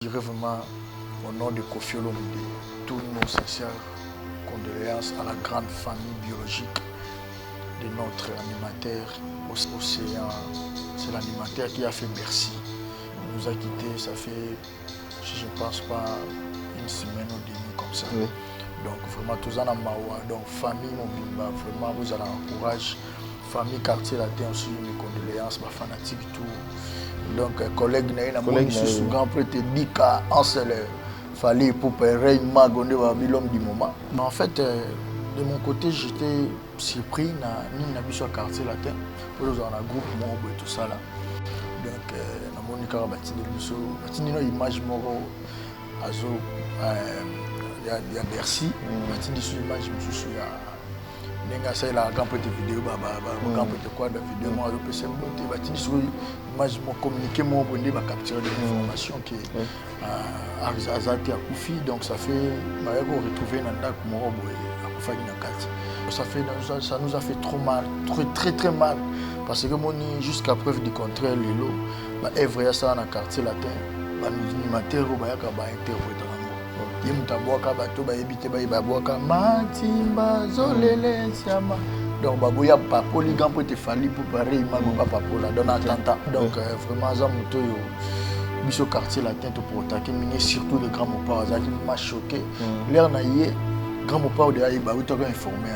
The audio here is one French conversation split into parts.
Je dirais vraiment au nom de Kofi Olomide, tous nos sincères condoléances à la grande famille biologique de notre animateur Océan. C'est l'animateur qui a fait Bercy. Il nous a quittés, ça fait, je ne pense pas, une semaine ou demie comme ça. Oui. Donc vraiment, tous en Amawa, donc famille Mobimba, vraiment vous allez encourager. Famille quartier latin aussi, mes condoléances, ma fanatique tout. Donc collègue Naïna Monisu grand prêtre dit qu'en seul fallait pour payer Magonde l'homme du moment. Mais en fait, de mon côté, j'étais surpris ni na biso quartier latin pour nous avoir un groupe membre et tout ça là. Donc na Monica bâti de biso, bâti une image moro azo il y a Bercy, bâti de sur image mususu ya nenga ça la grand prêtre vidéo grand prêtre quoi de vidéo moi je peux se monter bâti sur image mo communiquer mo bonde ba capturer des informations qui Azati a Koufi, donc ça fait retrouver dans Dak Morobo à Koufa Ginakati. Ça nous a fait trop mal, très mal. Parce que moi, jusqu'à preuve du contraire, Lilo, Evrea ça dans le quartier latin, l'animateur va interpréter. Il y a un bateau, Matimba, Zolele, Siama. Donc, il y a pas de grand pour te faire pour parler, il m'a pas pour la donner Atlanta. Donc, vraiment, ça m'a mis au quartier latin pour attaquer, mais surtout les grands mots ça qui m'a choqué. L'air naïe, grand mot pas de Aïba, où tu as informé.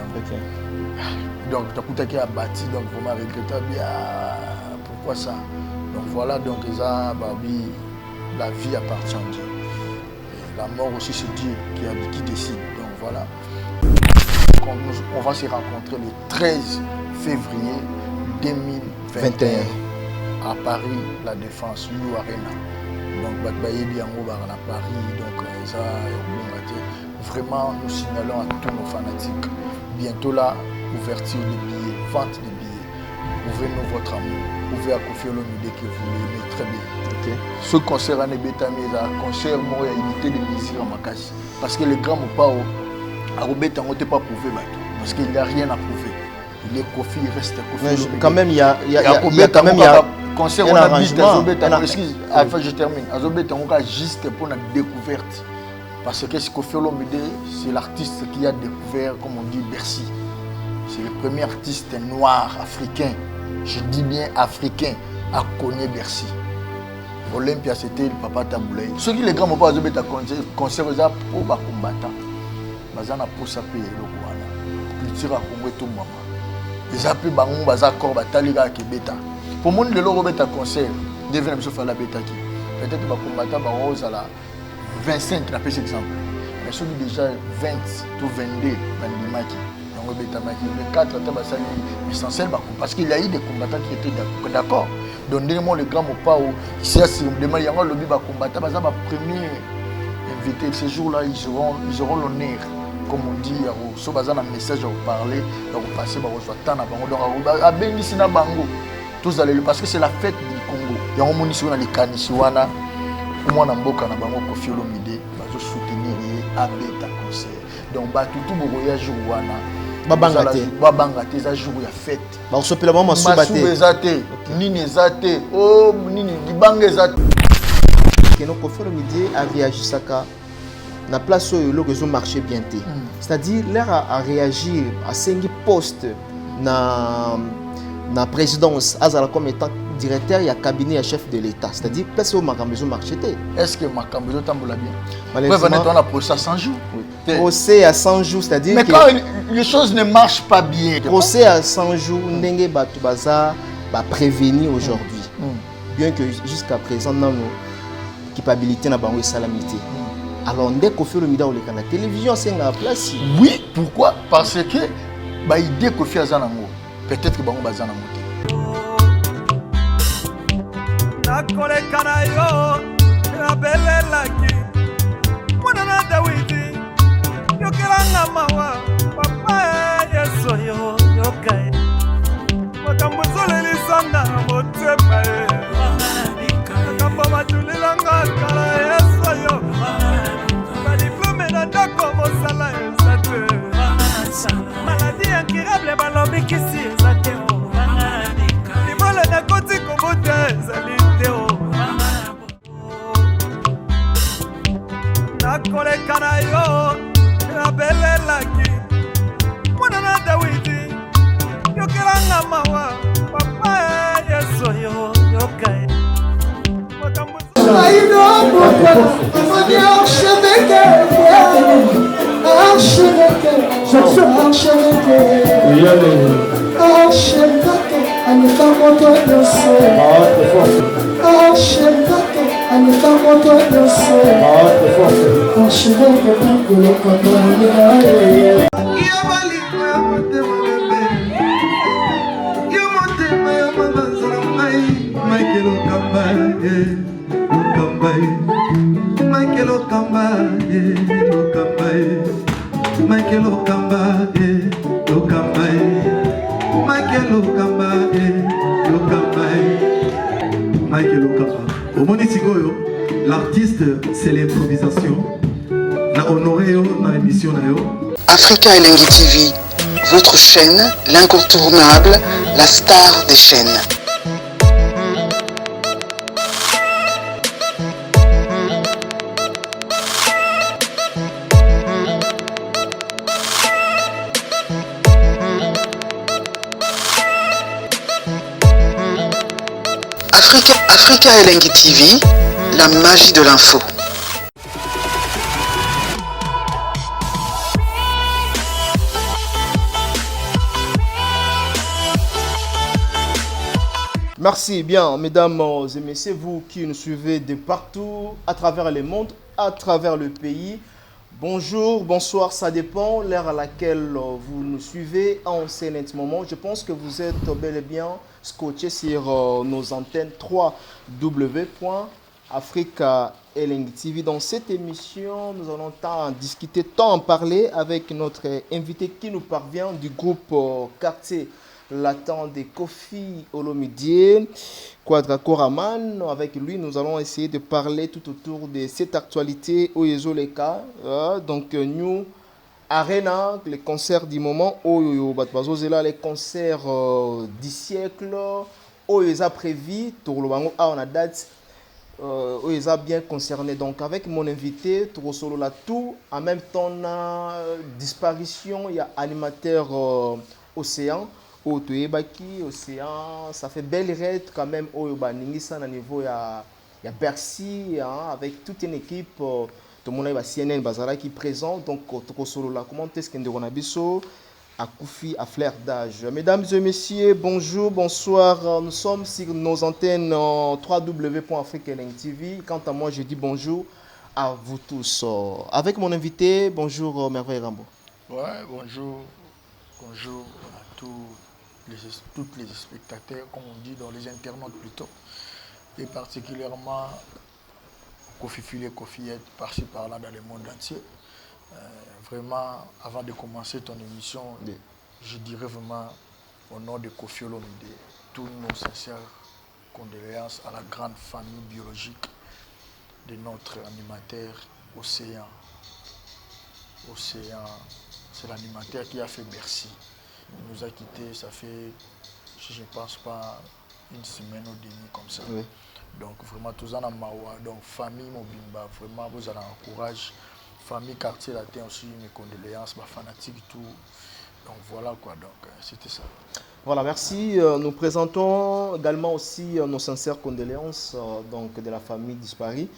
Donc, tu as à bâti, donc vraiment regrettable. Pourquoi ça? Donc, voilà, donc, la vie appartient à Dieu. Et la mort aussi, c'est Dieu qui décide. Donc, voilà. On va se rencontrer le 13 février 2021 à Paris, la Défense, Lou Arena. Donc, à Paris, donc, vraiment, nous signalons à tous nos fanatiques. Bientôt là, ouverture des billets, vente des billets. Ouvrez-nous votre amour. Ouvrez à Kofi Olomide que vous l'aimez très bien. Ce concert en Ebetami, c'est un concert où il y a unité de musique en Makassi. Parce que le grand Mopao, à Robert, on n'était pas prouvé, parce qu'il n'y a rien à prouver. Il est Kofi, il reste Kofi. Quand même, il y a quand même concert on a dit excuse, enfin je termine. Azobet on a juste pour la découverte. Parce que Kofi Olomide, c'est l'artiste qui a découvert, comme on dit, Bercy. C'est le premier artiste noir africain, je dis bien africain, à connaître Bercy. Olympia, c'était le papa Taboulay. Ceux qui les grands pas Azobet à concert pour les combattants. Bazana pour ça payer le Kouana. Culture à Congo tout maman. Les appels Bangon Bazakor Bataliga qui bêta. Pour moi, le logo bêta concert, devient monsieur Fala bêta qui. Peut-être que combattant Barose à la 25, n'a pas cet exemple. Mais celui déjà 20 ou 22 dans l'imaki. Donc bêta maki. Le 4 tabasali essentiel parce qu'il y a eu des combattants qui étaient d'accord. Donc dernièrement le grand Mopao, c'est si on demande il y a un lobby combattant, bazar premier invité ce jour-là, ils auront l'honneur. Comme on dit, si vous avez un message à vous parler, à vous passer, à vous attendre, à bénir na bango. Tous allez parce que c'est la fête du Congo. Il y a un monde qui les Kanisiwana, au moins en Boka, na bango Kofi Olomide, va soutenir à bêta concert. Donc tout le voyage wana. Babangate za jour ya fête. Ba sopela mama sobate. Masubezate, nini zate, oh nini dibange zate. Keno Kofi Olomide a réagi saka. Na place où le réseau marchait bien. C'est-à-dire l'air à réagir à 5 postes na présidence azala comme étant directeur et cabinet et chef de l'État. C'est-à-dire place où Makambezo marchait. Est-ce que Makambezo tambola bien? Malheureusement, on a procès à 100 jours. Procès à 100 jours, c'est-à-dire mais quand les choses ne marchent pas bien. Procès à 100 jours, Ndenge Batubaza va prévenir aujourd'hui. Bien que jusqu'à présent, nous avons une capacité na bango salamité. Alors, dès qu'on fait le mida ou la télévision, c'est en place. Oui, pourquoi? Parce que l'idée qu'on fait à Zanango, peut-être que on va Zanango. Maladie incurable balobi kisi ezateo. Libole na koti kobote ezalite o. koleka na yo nabelelaki mwana na Dawidi yokelanga mawa papa Yesu yo yokai L'artiste, c'est l'improvisation. Na honoré dans l'émission. Africa Elengi TV, votre chaîne, l'incontournable, la star des chaînes. Africa Elengi TV, la magie de l'info. Merci bien, mesdames et messieurs, vous qui nous suivez de partout, à travers le monde, à travers le pays. Bonjour, bonsoir, ça dépend l'heure à laquelle vous nous suivez en ce moment. Je pense que vous êtes bel et bien scotché sur nos antennes www.africa Elengi TV. Dans cette émission, nous allons tant en discuter, tant en parler avec notre invité qui nous parvient du groupe Quartier Latin de Koffi Olomidé, Quadracoraman. Avec lui, nous allons essayer de parler tout autour de cette actualité au Yezoleka. Donc, New Arena, les concerts du moment, les concerts du siècle, où ils ont prévu, on a date, où ils ont bien concerné. Donc, avec mon invité, Torosolo Latou, en même temps, disparition, il y a animateur Océan. Océan, ça fait belle raid quand même au Ningisa à niveau il y a Bercy avec toute une équipe tout le monde a CNN Bazara qui présent donc solo là comment est-ce qu'on a biso à Koufi à Flair d'âge. Mesdames et messieurs, bonjour, bonsoir, nous sommes sur nos antennes www.africa Elengi TV. Quant à moi, je dis bonjour à vous tous. Avec mon invité, bonjour Merveille Rambo. Ouais, bonjour à tous les spectateurs, comme on dit dans les internautes plutôt, et particulièrement Koffi File, Kofiette, par-ci par-là dans le monde entier. Vraiment, avant de commencer ton émission, je dirais vraiment au nom de Koffi Olomidé, tous nos sincères condoléances à la grande famille biologique de notre animateur Océan. Océan, c'est l'animateur qui a fait Bercy. Il nous a quittés, ça fait, je ne pense pas, une semaine ou demie comme ça. Oui. Donc vraiment, tous en Mawa, donc famille Mobimba, vraiment, vous allez en courage. Famille Quartier Latin aussi, mes condoléances, ma fanatique, tout. Donc voilà quoi, donc c'était ça. Voilà, merci. Nous présentons également aussi nos sincères condoléances donc, de la famille disparue.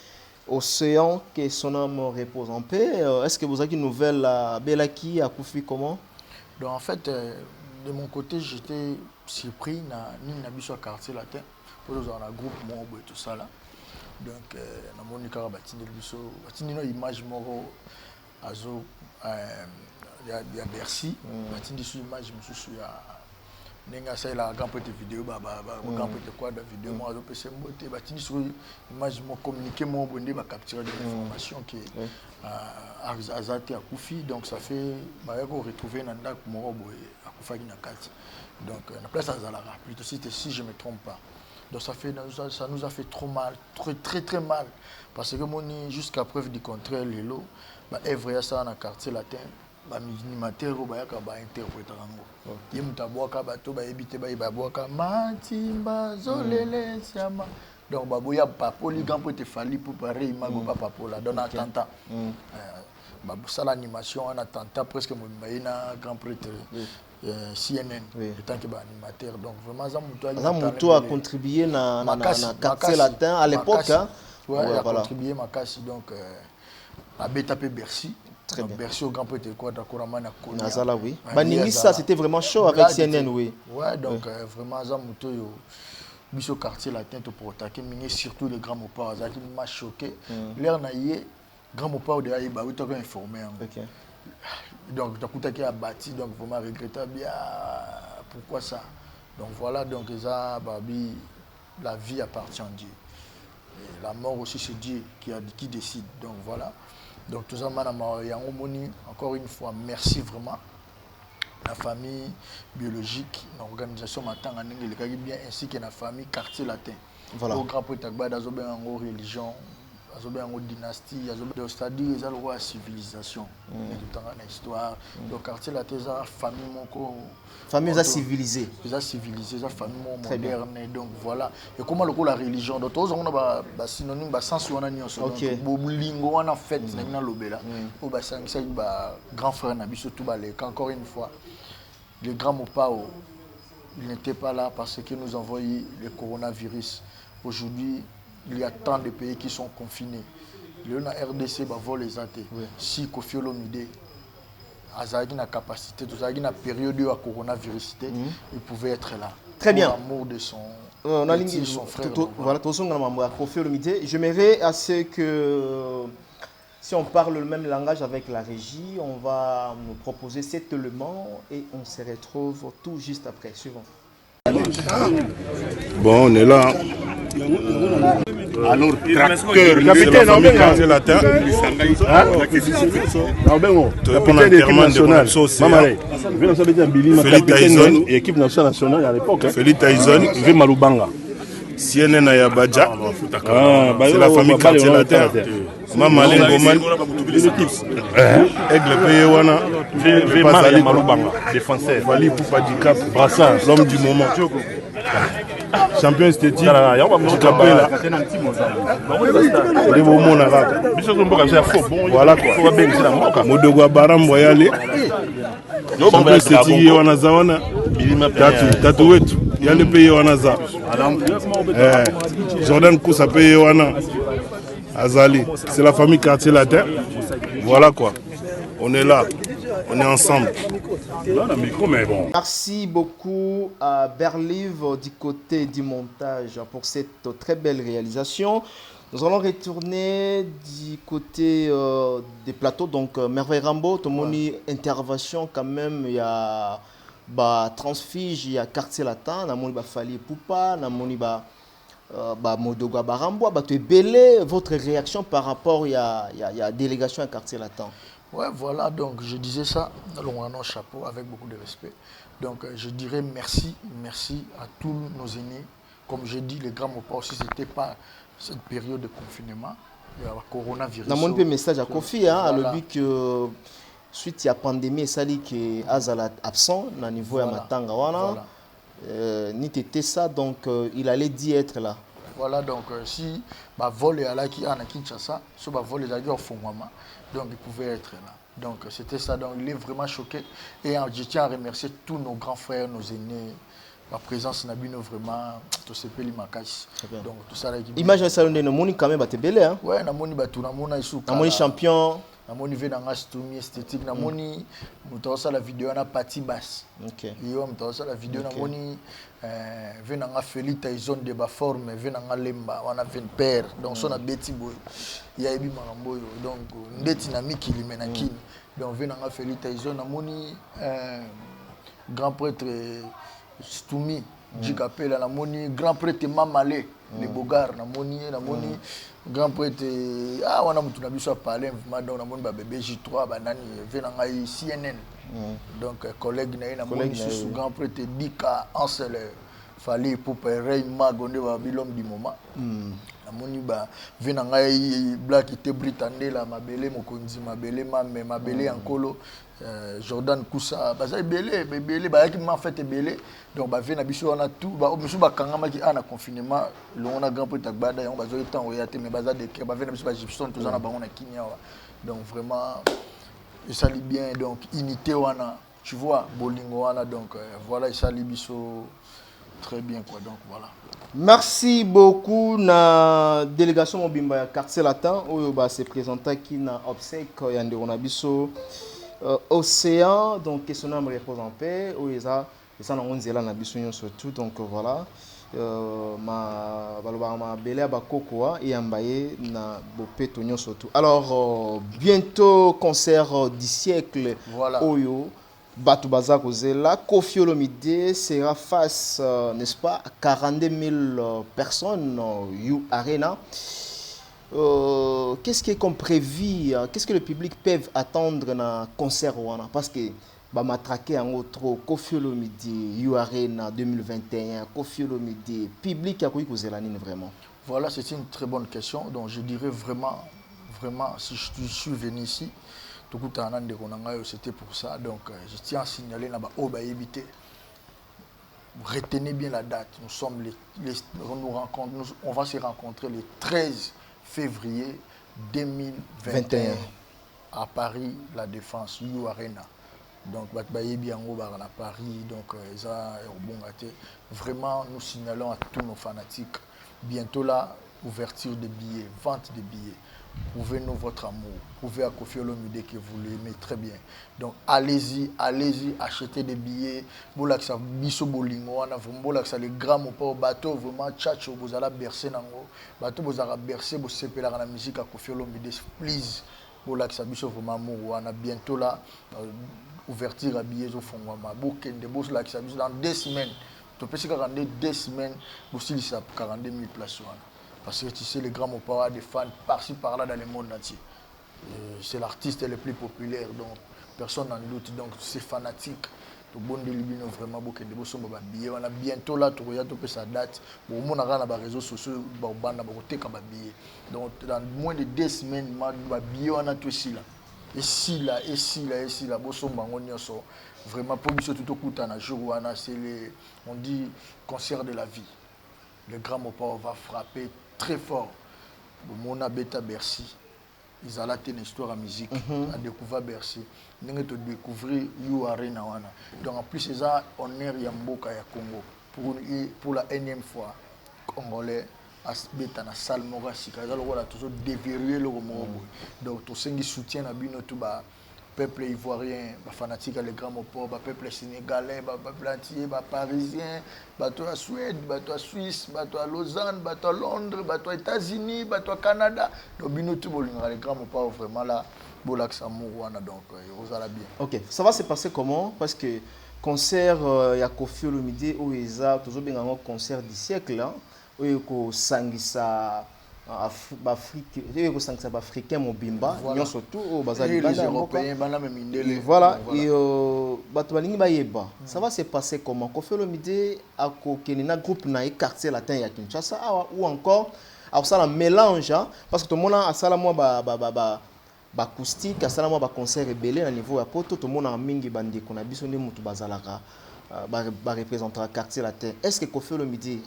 Océan, que son âme repose en paix. Est-ce que vous avez une nouvelle à Belaki, à Koufi, comment? Donc en fait, de mon côté, j'étais surpris ni n'habitué à Quartier Latin pour nous avoir un groupe Mobo et tout ça là. Donc na monika batini biso batini no image moko azo ya Bercy batini sur image mususu ya nenga ça la grand petite vidéo grand petit quoi de vidéo moi azo pese mbote batini sur image mo communiquer mo bonde ba capturer de l'information qui azati à Koufi, donc ça fait qu'on retrouver un ndak morobo à Koufa Ginakati. Donc la place à Zalara, plutôt si je ne me trompe pas. Donc ça nous a fait trop mal, très mal. Parce que mon jusqu'à preuve du contraire, les lots, est vrai ça dans le quartier latin, animateur ou interprète rango. Il y a un bateau, il y a un matimba, zolele, siama. Donc baboya papoli grand prêtre fali pour pareil mago papa pola dans attentat. Ça l'animation en attentat presque moyena grand prêtre CNN étant que animateur. Donc vraiment Zamuto a contribué na quartier latin à l'époque hein. Ouais, il a contribué Makassi donc la BTP Bercy. Très bien. Bercy au grand prêtre quoi d'accord mana Konya. Nazala oui. Banimisa c'était vraiment chaud avec CNN oui. Ouais donc vraiment Zamuto yo biso quartier latin pour attaquer mais surtout les grands mopas ça qui m'a choqué. L'air naïe grand mopas de aïe bah oui t'as informé. OK. Donc t'as qui a bâti donc vraiment regrettable bien pourquoi ça. Donc voilà donc ça babi la vie appartient à Dieu. Et la mort aussi c'est Dieu qui décide. Donc voilà. Donc tout ça encore une fois merci vraiment la famille biologique, l'organisation matin bien ainsi que la famille quartier latin. Voilà. Au grand prêtre en religion, en dynastie, c'est-à-dire la civilisation, histoire. Donc quartier latin famille famille civilisée. Civilisée, famille moderne. Donc voilà. Et comment la religion, donc on a synonyme sens on a nion so. Donc bolingo on a fait na lobela. Au basangisa grand frère na biso tout balé encore une fois. Le grand Mopao, il n'était pas là parce que nous avons eu le coronavirus. Aujourd'hui, il y a tant de pays qui sont confinés. Le RDC va voler les athées. Si Kofi Olomide a une capacité, une période où le coronavirus, il pouvait être là. Très bien. L'amour de son frère. Voilà, Kofi Olomide. J'aimerais assez que... Si on parle le même langage avec la régie, on va nous proposer cet élément et on se retrouve tout juste après. Suivant. Bon, on est là. Alors, tracteur, capitaine, on est là. Capitaine d'équipe nationale. Félix Tyson, équipe nationale à l'époque. Félix Tyson, Malubanga. CNN Ayabadja, c'est la famille quartier latin. Maman Lengoman, Aigle Payewana, Vemali Malubanga, défenseur, Vali Poupadikap, Brassard, l'homme du moment. Champion esthétique, Chikapela, voilà quoi. Modogwa Baram Boyale, champion esthétique Wanazawana, Tatu Wetu, Yale Paye Wanaza, Jordan Koussa Paye Wana. Azali, c'est la famille quartier latin. Voilà quoi. On est là. On est ensemble. Merci beaucoup à Berliv du côté du montage pour cette très belle réalisation. Nous allons retourner du côté des plateaux. Donc, Merveille Rambo, tout le monde intervention quand même. Il y a Transfige, il y a quartier latin, il y a Fali Poupa, il y a Modogwa Barambo, votre réaction par rapport à la délégation à quartier latin. Ouais, voilà, donc je disais ça, on a un chapeau avec beaucoup de respect. Donc je dirais merci à tous nos aînés. Comme je dis, les grands mots aussi, c'était pas cette période de confinement, il y a le coronavirus. Dans mon message à Kofi, hein, voilà. Le but que suite à la pandémie, ça dit que Azala absent au niveau de Matanga. Voilà. N'était ça, donc il allait dire être là. Voilà, donc si vol est à la Kinshasa, si vol est à Fongwama, donc il pouvait être là. Donc c'était ça, donc il est vraiment choqué. Et je tiens à remercier tous nos grands frères, nos aînés. La présence n'a vraiment tout ce pays Makassi. Donc tout ça là. Imagine ça, on a quand même battu belé hein. Ouais, on a champion. Namoni ve nanga stoumi esthétique namoni mutaosa la vidéo na partie basse. OK. Yo mutaosa la vidéo namoni ve nanga Félix Tyson de ba forme ve nanga lemba wana ven père donc son a beti boy. Ya ebi marambo yo donc ndeti na miki limenakini. Donc ve nanga Félix Tyson namoni grand prêtre Stoumi Djikapela namoni grand prêtre Mamale les Bogar namoni grand prêtre wana mutu na biso parler donc namoni ba bébé J3 banani venanga CNN donc collègue na namoni sous grand prêtre Dika Ansel Fali pour Rey Magonde ba l'homme du moment namoni ba vena ngai black était britandela mabele mokonzi mabele mame mabele ankolo Jordan Koussa baza belé ba yaki ma fait belé donc ba vena biso wana tout ba biso ba kangama ki ana confinement le on a grand prêtre gbada on bazo temps oyate mais baza de ba vena biso ba Gibson tous na bango na Kenya donc vraiment et ça lit bien donc unité wana tu vois bolingo wana donc voilà et ça lit biso très bien quoi donc voilà. Merci beaucoup na délégation mobimba ya quartier latin oyo ba se présenter qui na obsèque ya ndeko biso Océan donc son âme repose en paix oyo eza na nzela na biso surtout donc voilà ma baloba ma belé ba kokoa et ambaye na bopeto surtout. Alors bientôt concert du siècle voilà. Oyo Batu Baza Kozela, Koffi Olomide sera face, n'est-ce pas, à 42 000 personnes, You Arena. Qu'est-ce qui est comme prévu? Qu'est-ce que le public peut attendre dans le concert? Parce que bah matraqué en autre Koffi Olomide, You Arena 2021, Koffi Olomide, public à quoi Kozela vraiment? Voilà, c'est une très bonne question. Donc je dirais vraiment, si je suis venu ici, c'était pour ça. Donc, je tiens à signaler retenez bien la date. Nous sommes on va se rencontrer le 13 février 2021 à Paris, la Défense, You Arena. Donc, à Paris, donc, vraiment, nous signalons à tous nos fanatiques. Bientôt là, ouverture des billets, vente des billets. Prouvez-nous votre amour, prouvez à Koffi Olomide que vous l'aimez très bien. Donc allez-y, achetez des billets. Bolaksa biso bolingo wana bolaksa les grammes au bateau vraiment tchatcho vous allez bercer nango. Bateau vous allez bercer vous sepela la musique à Koffi Olomide. Please bolaksa biso vraiment amour wana bientôt là ouverture à billets au fond ma bokende bolaksa biso dans 2 semaines. Tu peux se 2 semaines vous si ça 42 000 places wana. Parce que tu sais, les grands mots des fans par-ci par-là dans le monde entier. C'est l'artiste le plus populaire, donc personne n'en doute. Donc c'est fanatique. Le bon délibino vraiment beaucoup de beaux billets. On a bientôt là, tu regardes sa date. Bon, on a les réseaux sociaux, on a billets. Donc dans moins de 2 semaines, billets on a tout ici là. Ici là, vraiment pour nous tout au coup un jour c'est on dit concert de la vie. Le grand Mopa va frapper très fort. Mon abeta Bercy. Ils allaient une histoire en musique. À découvrir Bercy. Nous avons découvert You Arena. Donc en plus, ils ont honneur Yamboka ya Congo. Pour la énième fois, Congolais a bêta na salle Morassi. Ils ont toujours déverrouillé le Romo. Donc tout ce qui soutient à Bino Touba. Peuple ivoirien, fanatique les grands mots, peuple sénégalais, peuple entier, parisien, à Suède, à Suisse, à Lausanne, à Londres, aux États-Unis, au Canada. Donc les grands mots vraiment là, donc vous allez bien. Ok, ça va se passer comment? Parce que concert il y a Koffi Olomide où il y a toujours bien un concert du siècle là, où il y a Sangisa africain mobimba voilà. Surtout au bazar les européens voilà et batualingi bayeba ça va se passer comment Koffi Olomide a kokenina groupe na quartier latin ya Kinshasa ou encore ça la mélange parce que tout le monde a sala moi ba acoustique a sala moi ba concert rebelle à niveau ya poto tout le monde a mingi bandi kona biso ne mutu bazalaka ba représenter quartier latin. Est-ce que Koffi Olomide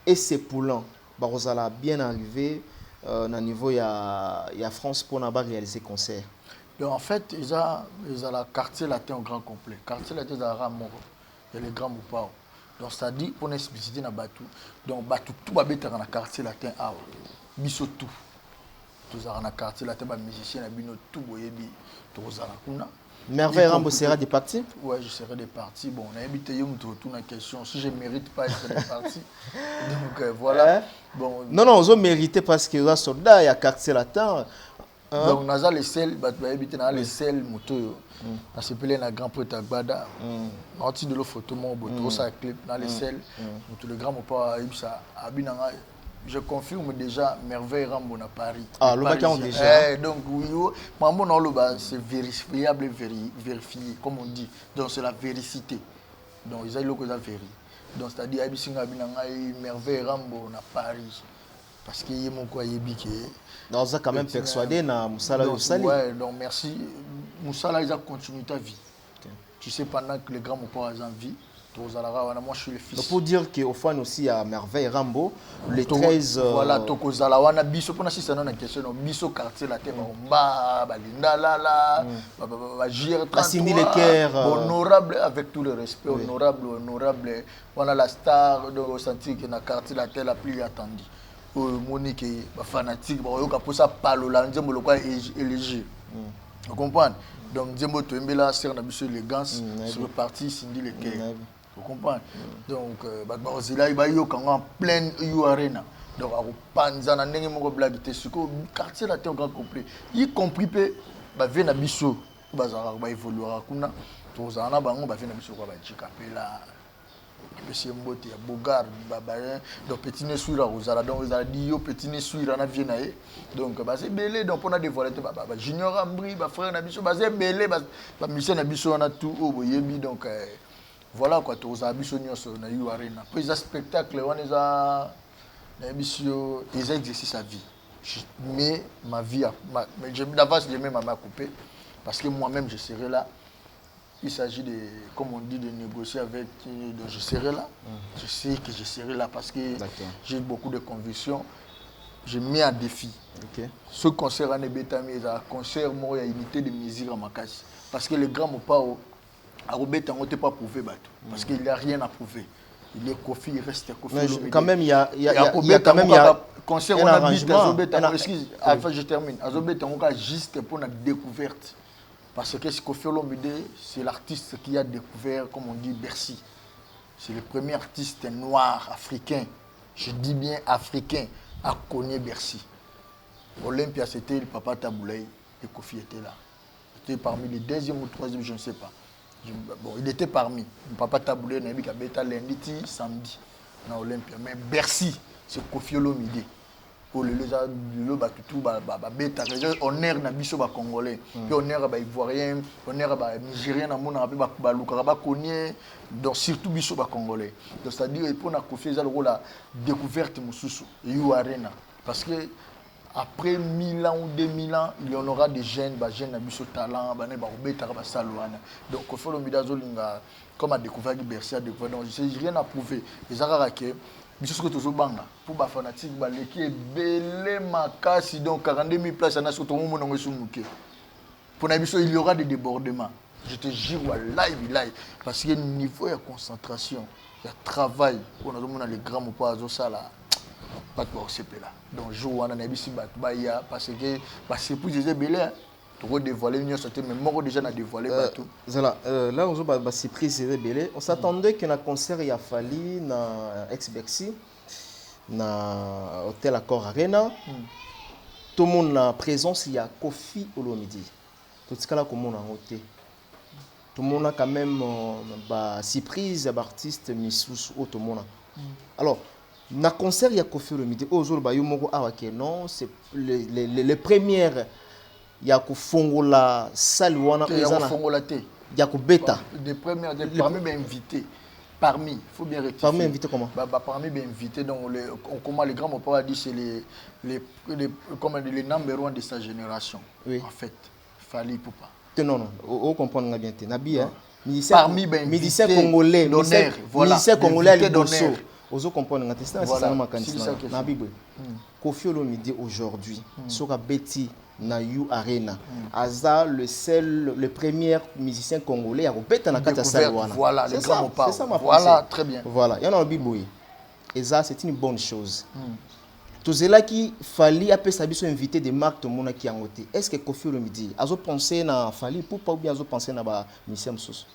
et ses poulains Barosala bien arrivé au niveau de France pour réaliser concert. Donc en fait, ils ont le quartier latin au grand complet. Quartier latin de la il y a les grands moupao. Donc c'est-à-dire pour expliciter na Batou. Donc Batou tout va être dans le quartier latin à biso tout. Tous dans le quartier latin ba musicien na bino tout boyebi to zala kuna. Merveille Rambo sera des parties? Ouais, je serai des parties. Bon, on a habité Yom tout la question. Si je ne mérite pas d'être des parties. Donc voilà. Bon, non, on mérité parce que les soldats, il y a quartier latin. Donc, on a les sels, on a habité dans les sels, moto. On s'appelait un grand prêtre Gbada. On a tiré de l'eau photo, on a clip dans les sels. Le grand mopa, je confirme déjà Merveille Rambo à Paris. Ah, le bac déjà. Donc, oui, c'est vérifiable et vérifié, comme on dit. Donc, c'est la véricité. Donc, ils ont le vérifié. Donc, c'est-à-dire, Merveille Rambo à Paris. parce qu'il y a mon quoi yébiké. Donc ça quand même persuadé na Moussala Youssali. Ouais, donc merci. Moussala il a continué ta vie. Tu sais pendant que les grands m'ont pas en vie. Moi je suis le fils. Donc pour dire qu'au fan aussi à Merveille Rambo, le 13 voilà tokozala wana biso pona si ça na question no biso quartier la terre ba balinda la ba gire 33 honorable avec tout le respect honorable voilà la star de ressentir que na quartier la terre la plus attendue Monique ba fanatique ba yoka posa palola nzembo lokwa élégie. Vous comprenez? Donc nzembo toembela ser na biso élégance sur le parti Cindy le Caire. Vous comprenez? Donc, il y a en pleine arena. Donc, il y a un blague de quartier la terre grand complet. Y compris que il y a biso va évoluer kuna to zana bango va venir biso kwa ba chikapela. Monsieur Mbote ya Bogar donc petit ne suira rozala donc ils a dit yo petit ne suira na viena donc c'est belé donc on a dévoilé junior ambri ba frère na biso c'est belé ba mission na biso na tout au boyebi donc voilà quoi, tous les habitués na eu arena. Puis les spectacles, on les a habitués, ils exercent sa vie. Mais ma vie, d'avance je mets ma main coupée parce que moi-même je serai là. Il s'agit de, comme on dit, de négocier avec. Donc je serai là. Je sais que je serai là parce que j'ai beaucoup de convictions. Je mets un défi. Ce concert en Ebetami, c'est un concert moi, il y a unité de musique à ma casse parce que les grands m'ont pas. Arobet on n'était pas prouvé parce qu'il n'y a rien à prouver. Il est Kofi, il reste Kofi. Mais quand même il y a quand même un concert on a excuse, enfin je termine. Arobet on a juste pour la découverte parce que Kofi Olomide c'est l'artiste qui a découvert comme on dit Bercy. C'est le premier artiste noir africain. Je dis bien africain à connaître Bercy. Olympia c'était le Papa Taboulay et Kofi était là. C'était parmi les deuxième ou troisième, je ne sais pas. Bon, il était parmi. Papa Taboulé, il y a lundi, samedi, dans Olympia. Mais Bercy, c'est Kofi Olomide. Pour le on est na biso ba congolais, puis on est ba ivoirien, on est ba nigérien na mona ba luka ba konye, donc surtout biso ba congolais. Donc c'est-à-dire pour na Kofi za le la découverte mususu, you arena parce que après 1000 ans ou 2000 ans, il y en aura des jeunes, des jeunes qui ont talent, des jeunes donc, il faut le dire, comme a découvert Bercy, a découvert, donc je n'ai rien à prouver. Les Arabes, mais ce que tu as pour les fanatiques, qui est belé makasi, donc 42 000 places, pour il y aura des débordements. Je te jure, live, parce qu'il y a un niveau de concentration, il y a travail, pour les grands ou pas, pas de CP là. Donc, je vois un ici, parce que c'est pour des belés. Tu dévoiler une sortie, mais moi déjà n'a dévoilé tout. Là, on a surprise belé. On s'attendait qu'un concert il a fallu na ex-Bercy, na hôtel Accor Arena. Tout le monde a présence, il y a Kofi Olomide. Tout ce cas-là, comme on a noté. Tout le monde a quand même surprise d'artistes Missous ou tout le monde. Alors, na concert il y a Kofi Olomide. Aujourd'hui, non, c'est les premières. Il y a Fongola Salwana, il y a Fongola T. Il y a Beta. Des premières, parmi les invités. Parmi, il faut bien rectifier. Parmi invités comment? Parmi les invités, donc comment les grands m'ont dit c'est les number one de sa génération. Oui. En fait, Fali Poupa. Non, on comprend bien. Nabi, parmi les musiciens congolais, musiciens congolais à l'Ibosso. Ozo comprendre nga testa c'est ça ma candidat na bible Kofi Olomide aujourd'hui soka beti na You Arena aza le premier musicien congolais à beta na kata salwana voilà les grands pas voilà très bien voilà yana bible et ça c'est une bonne chose tout cela qui fallait appeler sa biso invité de marque tout monde qui angoté est-ce que Kofi Olomide azo penser na fallait pour pas ou bien azo penser na ba musicien msos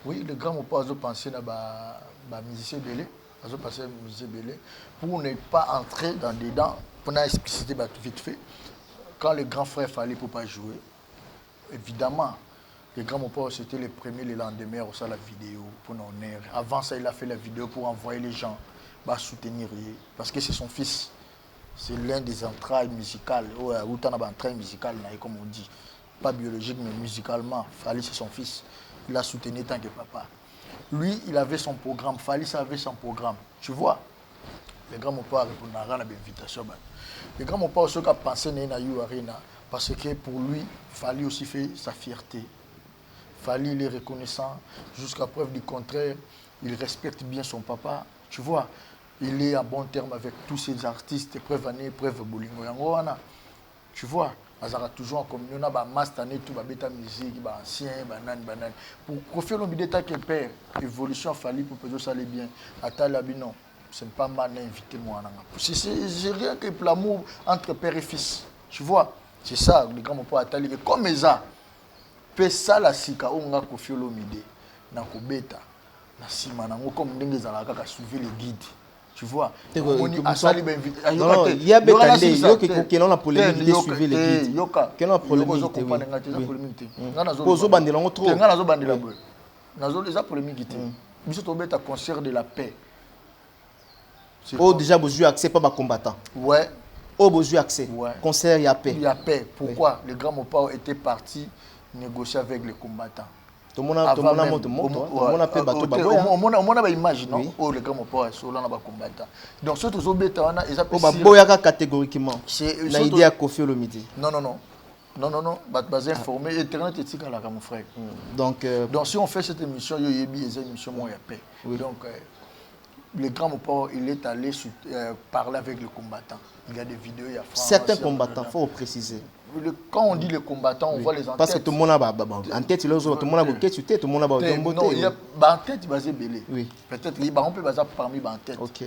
oui le grand pas azo penser na ba musicien belé passer musée belé pour ne pas entrer dans des dents pour expliciter vite fait quand le grand frère fallait pour pas jouer évidemment le grand mon père c'était le premier le lendemain au ça la vidéo pour nous honneur avant ça il a fait la vidéo pour envoyer les gens soutenir parce que c'est son fils c'est l'un des entrailles musicales ou t'en as entrailles musicales comme on dit pas biologique mais musicalement fallait c'est son fils il a soutenu tant que papa. Lui, il avait son programme. Falis avait son programme. Tu vois, les grands m'ont pas répondu à l'invitation. Le grand papa aussi a pensé à You Arena parce que pour lui, il fallait aussi faire sa fierté. Il fallait il est reconnaissant. Jusqu'à preuve du contraire, il respecte bien son papa. Tu vois, il est à bon terme avec tous ces artistes, preuve année, preuve bolingo. Tu vois, il a toujours en communion, il a master, tout, il a musique, il a ancien, banan. Pour faire le bidéta que père, évolution, il fallait pour que ça aille bien. Attends, non, c'est pas mal d'inviter moi. C'est rien que l'amour entre père et fils. Tu vois, c'est ça, les grands pas attali. Comme ça, peut ça la sika, on a confié le midé, na kobeta, na sima, na comme n'engue zala kaka suivre les guides. Tu vois, il y a Betande, il y a qui ont la polémique de suivre les guides. Qui ont la polémique. Pozo bandelango trop. Nazo bandela boy. Nazo les polémique. Biso to beta concert de la paix. Oh déjà besoin accès pas combattant. Ouais. Oh besoin accès. Ouais. Concert il y a paix. Il y a paix. Pourquoi les grands Mopao étaient partis négocier avec les combattants. Tout le monde a fait bateau baboya. On a image non oh les gars mon père sur là ba combattant. Donc surtout aux bêta on a ils appellent baboya catégoriquement. C'est la idée à Kofi Olomide. Non basé informé internet est tika là mon frère. Donc si on fait cette émission yo yebi les émissions moi ya paix. Donc le grand mon père il est allé parler avec les combattants. Il y a des vidéos il y a certains combattants faut préciser. Quand on dit les combattants, on voit les en tête. Parce que tout le monde a en tête, tout le monde a tout le monde a non, il y a en tête basé belé. Oui. Peut-être on peut baser parmi en tête. OK.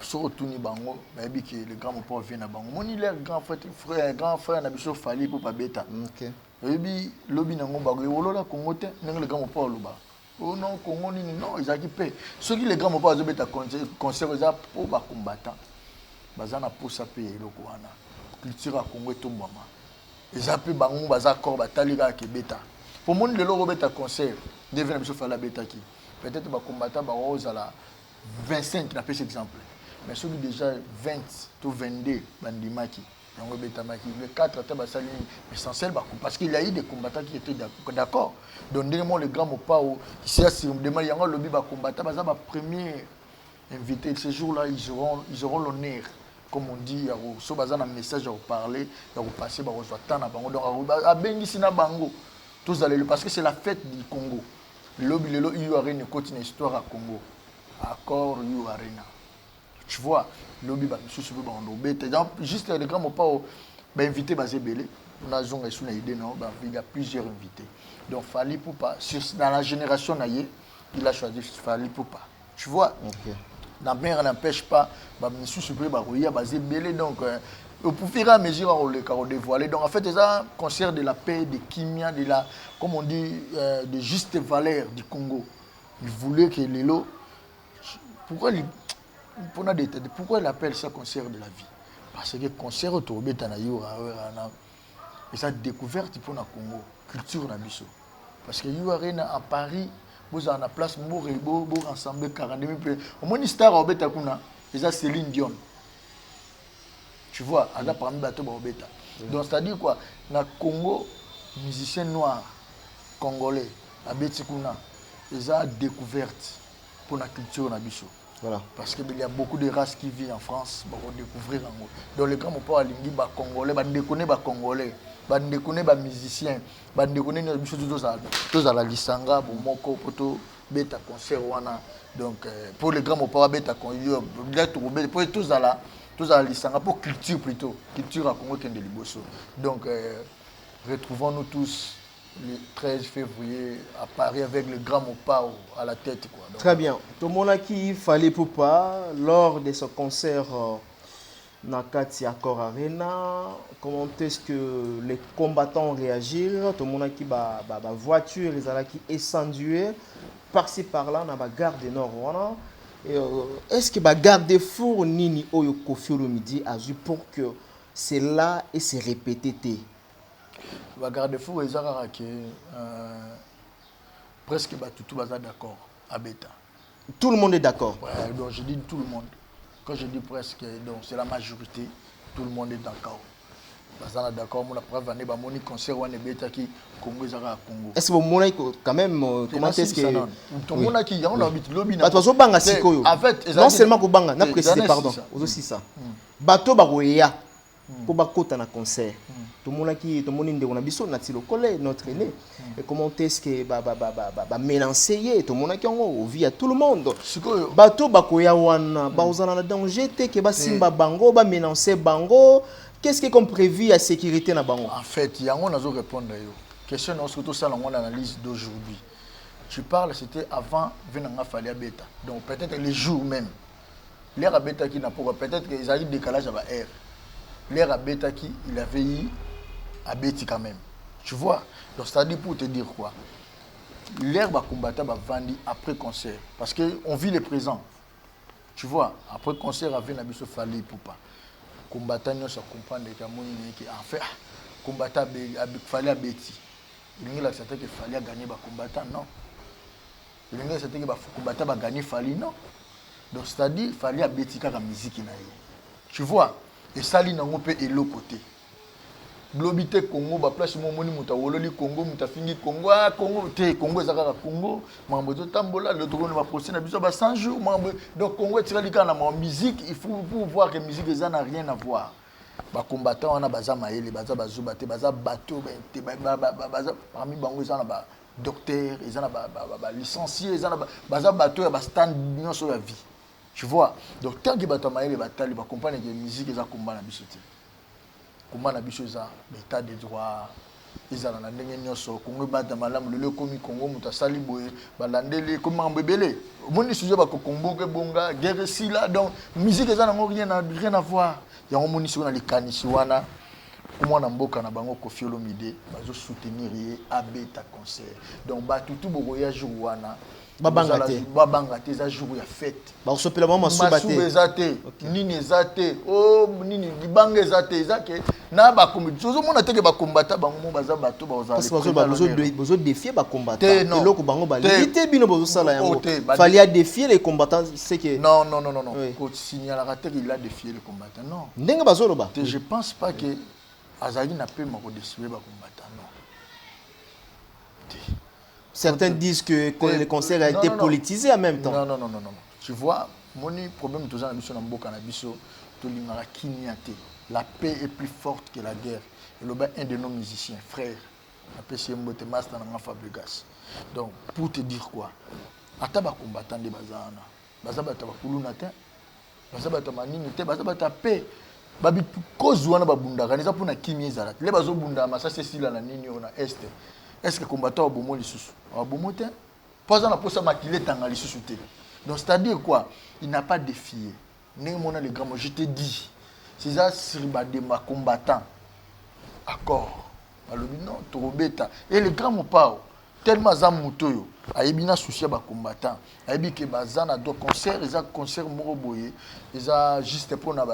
Sur tout ni bango, mais que le grand mon père vient à bango. Mon il est grand frère na biso fali pour pas bêta. OK. Et puis lobi na ngomba go wolola Congo te, le grand mon père loba. Oh non Congo ni non, ils a qui paient. Ceux qui le grand mon père zo bêta concert za pour ba combattant. Bazana pour ça payer loko wana. Culture à Congo tombama. Les appels bango bazakor batalika kebeta. Pour mon le loro beta concert, devient monsieur faire la beta qui. Peut-être ba combattant ba ozala 25 n'a pas cet exemple. Mais celui déjà 20 to 22 bandimaki. Donc beta maki le 4 ta basali essentiel parce qu'il y a eu des combattants qui étaient d'accord. Donc dernièrement le grand Mopao ici à sur demande yango lobby ba combattant baza ba premier invité ce jour-là ils auront l'honneur. Comme on dit, so bazana message à parler, à passer ba reçoit tant na bango donc a bengisi na bango. Tous allez parce que c'est la fête du Congo. Lobby le You Arena continue histoire à Congo. Accord You Arena. Tu vois, lobby ba sous ba ndobete. Juste les grands pas ba invité basé belé. On a zonga sous na idée non, ba il y a plusieurs invités. Donc Fally Ipupa dans la génération naïe, il a choisi Fally Ipupa. Tu vois? OK. La mer n'empêche pas, monsieur supérieur Barouya basé belé donc pour fur et à mesure on le dévoiler. Donc en fait c'est un concert de la paix, de Kimia, de la comme on dit de juste valeur du Congo. Il voulait que les lots pourquoi il appelle ça concert de la vie? Parce que concert autour de Tanayura et ça découverte pour le Congo, culture na biso. Parce que You Arena à Paris vous avez la place Morebo, vous rassemblez 42 000 personnes. Au moins, une star au Beta Kuna, c'est Céline Dion. Tu vois, elle a parmi bateau au Beta. Donc, c'est-à-dire quoi? Dans le Congo, musiciens noirs, congolais, à Beta Kuna, ils ont découverte pour la culture nabiso. Voilà. Parce qu'il y a beaucoup de races qui vivent en France pour découvrir en gros. Donc, les grands ne pas aller congolais, ils ne connaissent pas congolais. Bande connaît ba musicien bande connaît nos biso tous à la lisanga pour moko poto beta concert wana donc pour les grands mopa beta con pour tous à la lisanga pour culture plutôt culture à Congo kende liboso donc retrouvons-nous tous le 13 février à Paris avec le grand mopa à la tête quoi. Donc, très bien. Tout le monde a qui Fally Ipupa lors de ce concert Nakati Accor Arena, comment est-ce que les combattants réagissent? Tout le monde a qui ba voiture, les ala qui escendué par-ci par-là dans la gare de Nord. Est-ce que ba garde four nini oyo Kofi Olomide a vu pour que c'est là et c'est répété? Ba garde four ils ont presque tout baza d'accord à Beta. Tout le monde est d'accord. Ouais, donc je dis tout le monde. Quand je dis presque, donc c'est la majorité, tout le monde est d'accord. Parce d'accord, mon preuve année, mon concert on est bêta qui Congo à Congo. Est-ce que vous monnaie quand même comment est-ce que tout le monde a qui on habite lobby na. Bato banga sikoyo. En fait, non seulement ko banga, na préciser pardon, aussi ça. Bato baroya pour bakota na concert. Tout le monde qui tout le monde on a biso na tilo collé notre aîné. Et comment est-ce que ba mélancer tout le monde qui on vit à tout le monde. Bato bakoya wana ba ozana na danger te que ba simba bango ba mélancer bango. Qu'est-ce qui est comme prévu à sécurité na bango? En fait, yango nazo répondre yo. Question na surtout ça dans l'analyse d'aujourd'hui. Tu parles, c'était avant Venanga Falia Beta. Donc peut-être les jours même. L'air à Beta qui n'a pas, peut-être qu'ils ont eu décalage à l'air. L'air à Beta qui, il avait eu à Beti quand même. Tu vois? Donc c'est-à-dire pour te dire quoi? L'air va combattre va vendre après concert. Parce qu'on vit les présents. Tu vois? Après concert, avec Nabiso Fali pour pas. Combattant, ça comprend que en fait, combattant Fali à Beti. Il y a certains qui fallait gagner les combattants, non. Il y a certains qui combattants gagner Fali, non. Donc c'est-à-dire qu'il fallait abétika la musique. Tu vois? Et ça, il y a un peu de l'autre côté. Globité Congo, la place où on a Congo, Congo, Congo, Congo, Congo, Mambo Tambola, le drone va procéder à 100 jours. Donc Congo, tu as dit la musique, il faut voir que la musique n'a rien à voir. Les combattants, on a baza maïle, baza bazubate, baza bateau, parmi bango, ils ont des docteurs, ils ont des licenciés, ils ont baza bateau, ils ont stand sur la vie. Tu vois? Donc, tant que bateau maïle, ils comprennent que la musique, ils ont combat la bichoté. Combat la bichoté, l'état des droits, ils ont la ndengenyoso, Congo bata malam, le komi Congo, muta saliboé, balandele, comment bébélé. Mon sujet va Congo, bonga, guerre si là, donc, musique, ils ont rien à voir. Il y a un monde qui les canisiwana, comment on mboka na bango Koffi Olomide, bazo soutenir abeta concert. Donc ba tout voyage wana, babangate za jour ya fête. Ba sopela mama sobate. Masubezate, nini ezate, oh nini libanga ezate ezake na ba combat. Zozo mona teke ba combattre bango baza bato baza. Parce que bazo défier ba combattre. Eloko bango ba limité bino bazo sala yango. Fallait défier les combattants, c'est que non. Quand signale raté il a défié les combattants. Non. Ndenga bazo loba. Je pense pas que Azali n'a pas mako défier ba combattants. Non. Certains disent que le concert a été politisé en même temps. Non. Tu vois, mon problème tout ça, mission Mboka na biso, to lingara kiniate. La paix est plus forte que la guerre. Et le un de nos musiciens, frères, la paix c'est Mbote Master na Fabregas. Donc pour te dire quoi, ataba combattant de bazana, bazaba ta kuluna te, bazaba ta manini te, bazaba ta paix. Babi cause wana babunda kanisa pour na kimie zala. Les bazo bunda masa c'est sila na nini on a est. Est-ce que le combattant a bomo lisusu? A bomo te? Pas en approche maquillé tanga lisusu te. Donc c'est-à-dire quoi? Il n'a pas défié. Némona les grands, je te dis, c'est ça sur des combattants. Accord. Alors non, Torobeta. Et les grands mots tellement zam mutoyo. Aibina souci à combattant. Aibi que bazana do concert, les concert moroboye, les juste pour na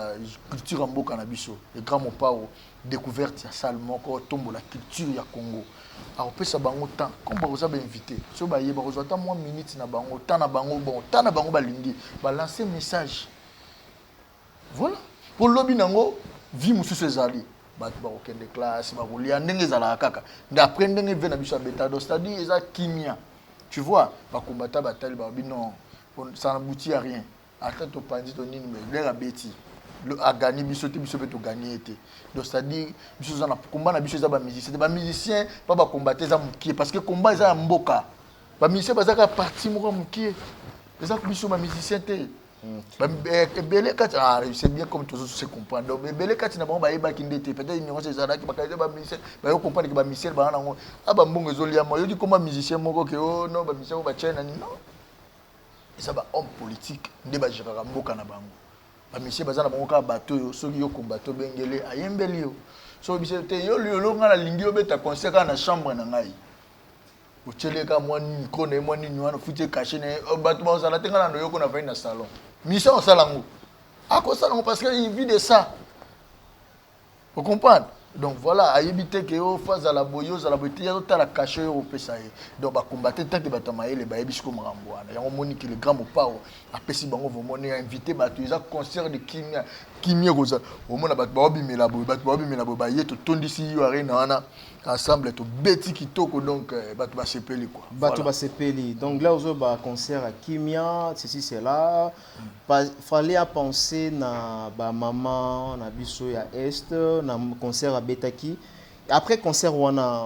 culture en boka na biso. Les grands mots découverte ya salement ko tombo la culture ya Congo. Alors peut ça bango temps comme ba oza ba invité. So ba yeba oza ta moins minutes na bango, temps na bango bon, temps na bango ba lingi, ba lancer message. Voilà. Pour lobby nango vie mususu ezali. Ba okende classe, ba kolia ndenge ezala kaka. D'après ndenge vena biso beta do c'est-à-dire eza kimia. Tu vois, ba combattant batali ba non, ça n'aboutit à rien. Attends to pandi to nini mais l'air a bêti. Le a gagné biso te biso peut gagner été. Donc c'est-à-dire biso za na combat na biso za ba musicien, c'est ba musicien pas ba combattre za mukie parce que combat eza mboka. Ba musicien bazaka parti moko mukie. Eza biso ba musicien te. Belé kat c'est bien comme tous se comprendre. Donc belé kat na ba ba yeba kindete peut-être ni on se zala ki ba ka ba musicien ba yo comprendre que ba musicien ba na ngo aba mbongo ezolia mo yo di comment musicien moko ke oh non ba musicien ba chena ni non. Et ça ba homme politique nde ba jira mboka na bango. Ba musicien bazana bango ka bato yo soki yo combatto bengele ayembeli yo. So bise te yo lo ngala lingi yo beta concert na chambre na ngai. Ocheleka mwani micro na mwani nywana fuite caché na bato ba sala tenga na yo ko na vai na salon. Mission salango. À cause ça parce qu'il vit de ça. Vous comprenez? Donc voilà, à éviter que au face à la boyose à la beauté, il y a tout à la cacher au PSA. Donc bah combattre tant que batamaye les baébis comme Ramboana. Il y a un moni qui le grand au pas à Pessi bango vraiment invité bah tu as concert de kimia rosa. Au monde bah babi mais la boy bah babi mais la boy bah y est tout ton d'ici y a rien na ensemble to beti kitoko donc bato ba sepeli quoi. Bato ba sepeli. Donc là aux ba concert à Kimia, ceci c'est là. Fallait à penser na ba maman na biso ya est na concert à Betaki. Après concert wana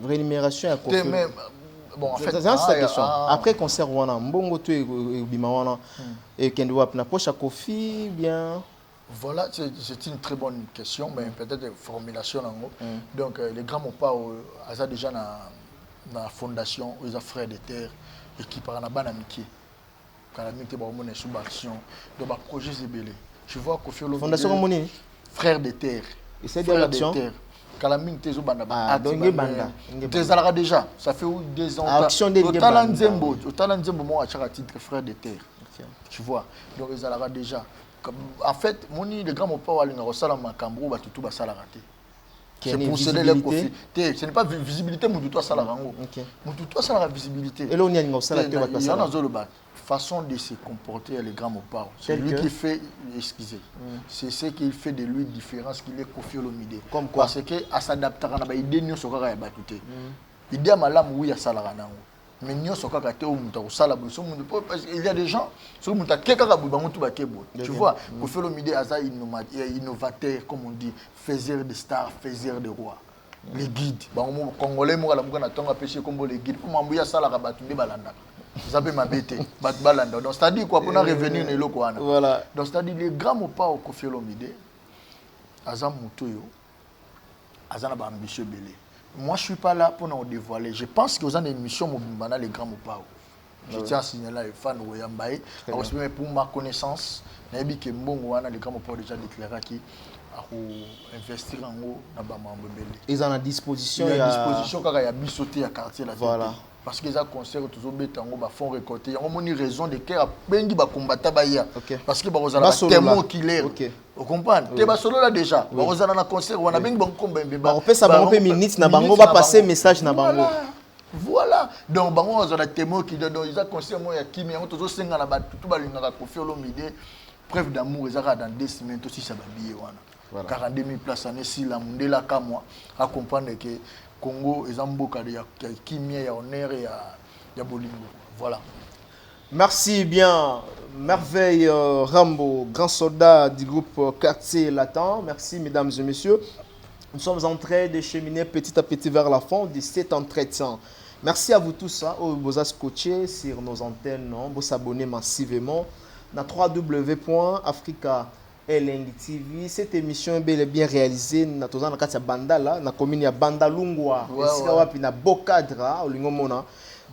rémunération à Kofi. Bon en fait c'est ça question. Après concert wana mbongo to e bima wana et kende wap na poche à Kofi bien. Voilà, c'est une très bonne question, mais peut-être une formulation en haut. Donc, les grands mots pas, ils ont déjà dans la fondation, ils ont frères de terre, et qui parlent dans l'amitié. Quand l'amitié est sous action, donc, le projet c'est belé. Je vois qu'au fil de fondation comme on frères de terre. Et c'est de l'action. Quand l'amitié est sous banda, déjà, ça fait 2 ans. Action de au talent Nzembo, moi, à chaque titre, frères de terre. Tu vois, donc ils ont déjà. En fait, les grands mots pas c'est pour céder les profits. Ce n'est pas visibilité, mais tout ça la visibilité. Et là, il y a une façon de se comporter les grands mots pas. C'est lui qui fait, excusez, c'est ce qui fait de lui différence qu'il est confié au milieu. Parce que à s'adapter à la idée de ce qu'il a idée à malam oui à salaire. Mais il y a des gens qui tu vois, pour faire le milieu innovateur, comme on dit, faiseur de stars, faiseur de rois. Les guides, les Congolais, les guides, pour m'embrouiller ça, donc c'est-à-dire quoi, pour revenir voilà. Donc c'est-à-dire les grands mots pas au Kofi Olomide, Azam Mutoyo, Azana ba ambitieux belé. Moi, je ne suis pas là pour nous dévoiler. Je pense que vous avez une émission Mobimbana, les grands mots. Je tiens à signaler les fans de Oyambaye. Pour ma connaissance, les grands mots déjà déclaré qui investir en haut dans le ils sont à disposition. Il y a disposition quand il y a bisoté à quartier là. Voilà. Parce qu'ils ont conseillé toujours bêta en font récolter. Il y a une raison de cœur bengi ba combattre baya. Parce que ba ozala témoin qui l'est. Vous comprenez? Tu es solo là déjà. Ba ozala na concert on a bengi ba combat mbeba. On peut ça ba minutes na bango ba passer message na bango. Voilà. Donc bango ozala témoin qui donc ils ont conseillé moi ya kimi on toujours senga na ba tout ba linga Kofi Olomide. Preuve d'amour ezaka dans 2 semaines aussi ça ba billet wana. Voilà. 42 000 places en ici la mundela ka moi à comprendre que Congo et Zamboka de Kimia, ya honneur et ya Bolingo. Voilà. Merci bien. Merveille Rambo, grand soldat du groupe Quartier Latin. Merci mesdames et messieurs. Nous sommes en train de cheminer petit à petit vers la fin de cet entretien. Merci à vous tous. Vous avez scotché sur nos antennes. Vous abonnez massivement. Dans www.africa Elengi TV. Cette émission est bel et bien réalisée dans la Bandala, dans la commune de Bandalungwa. Ici, na Bokadra,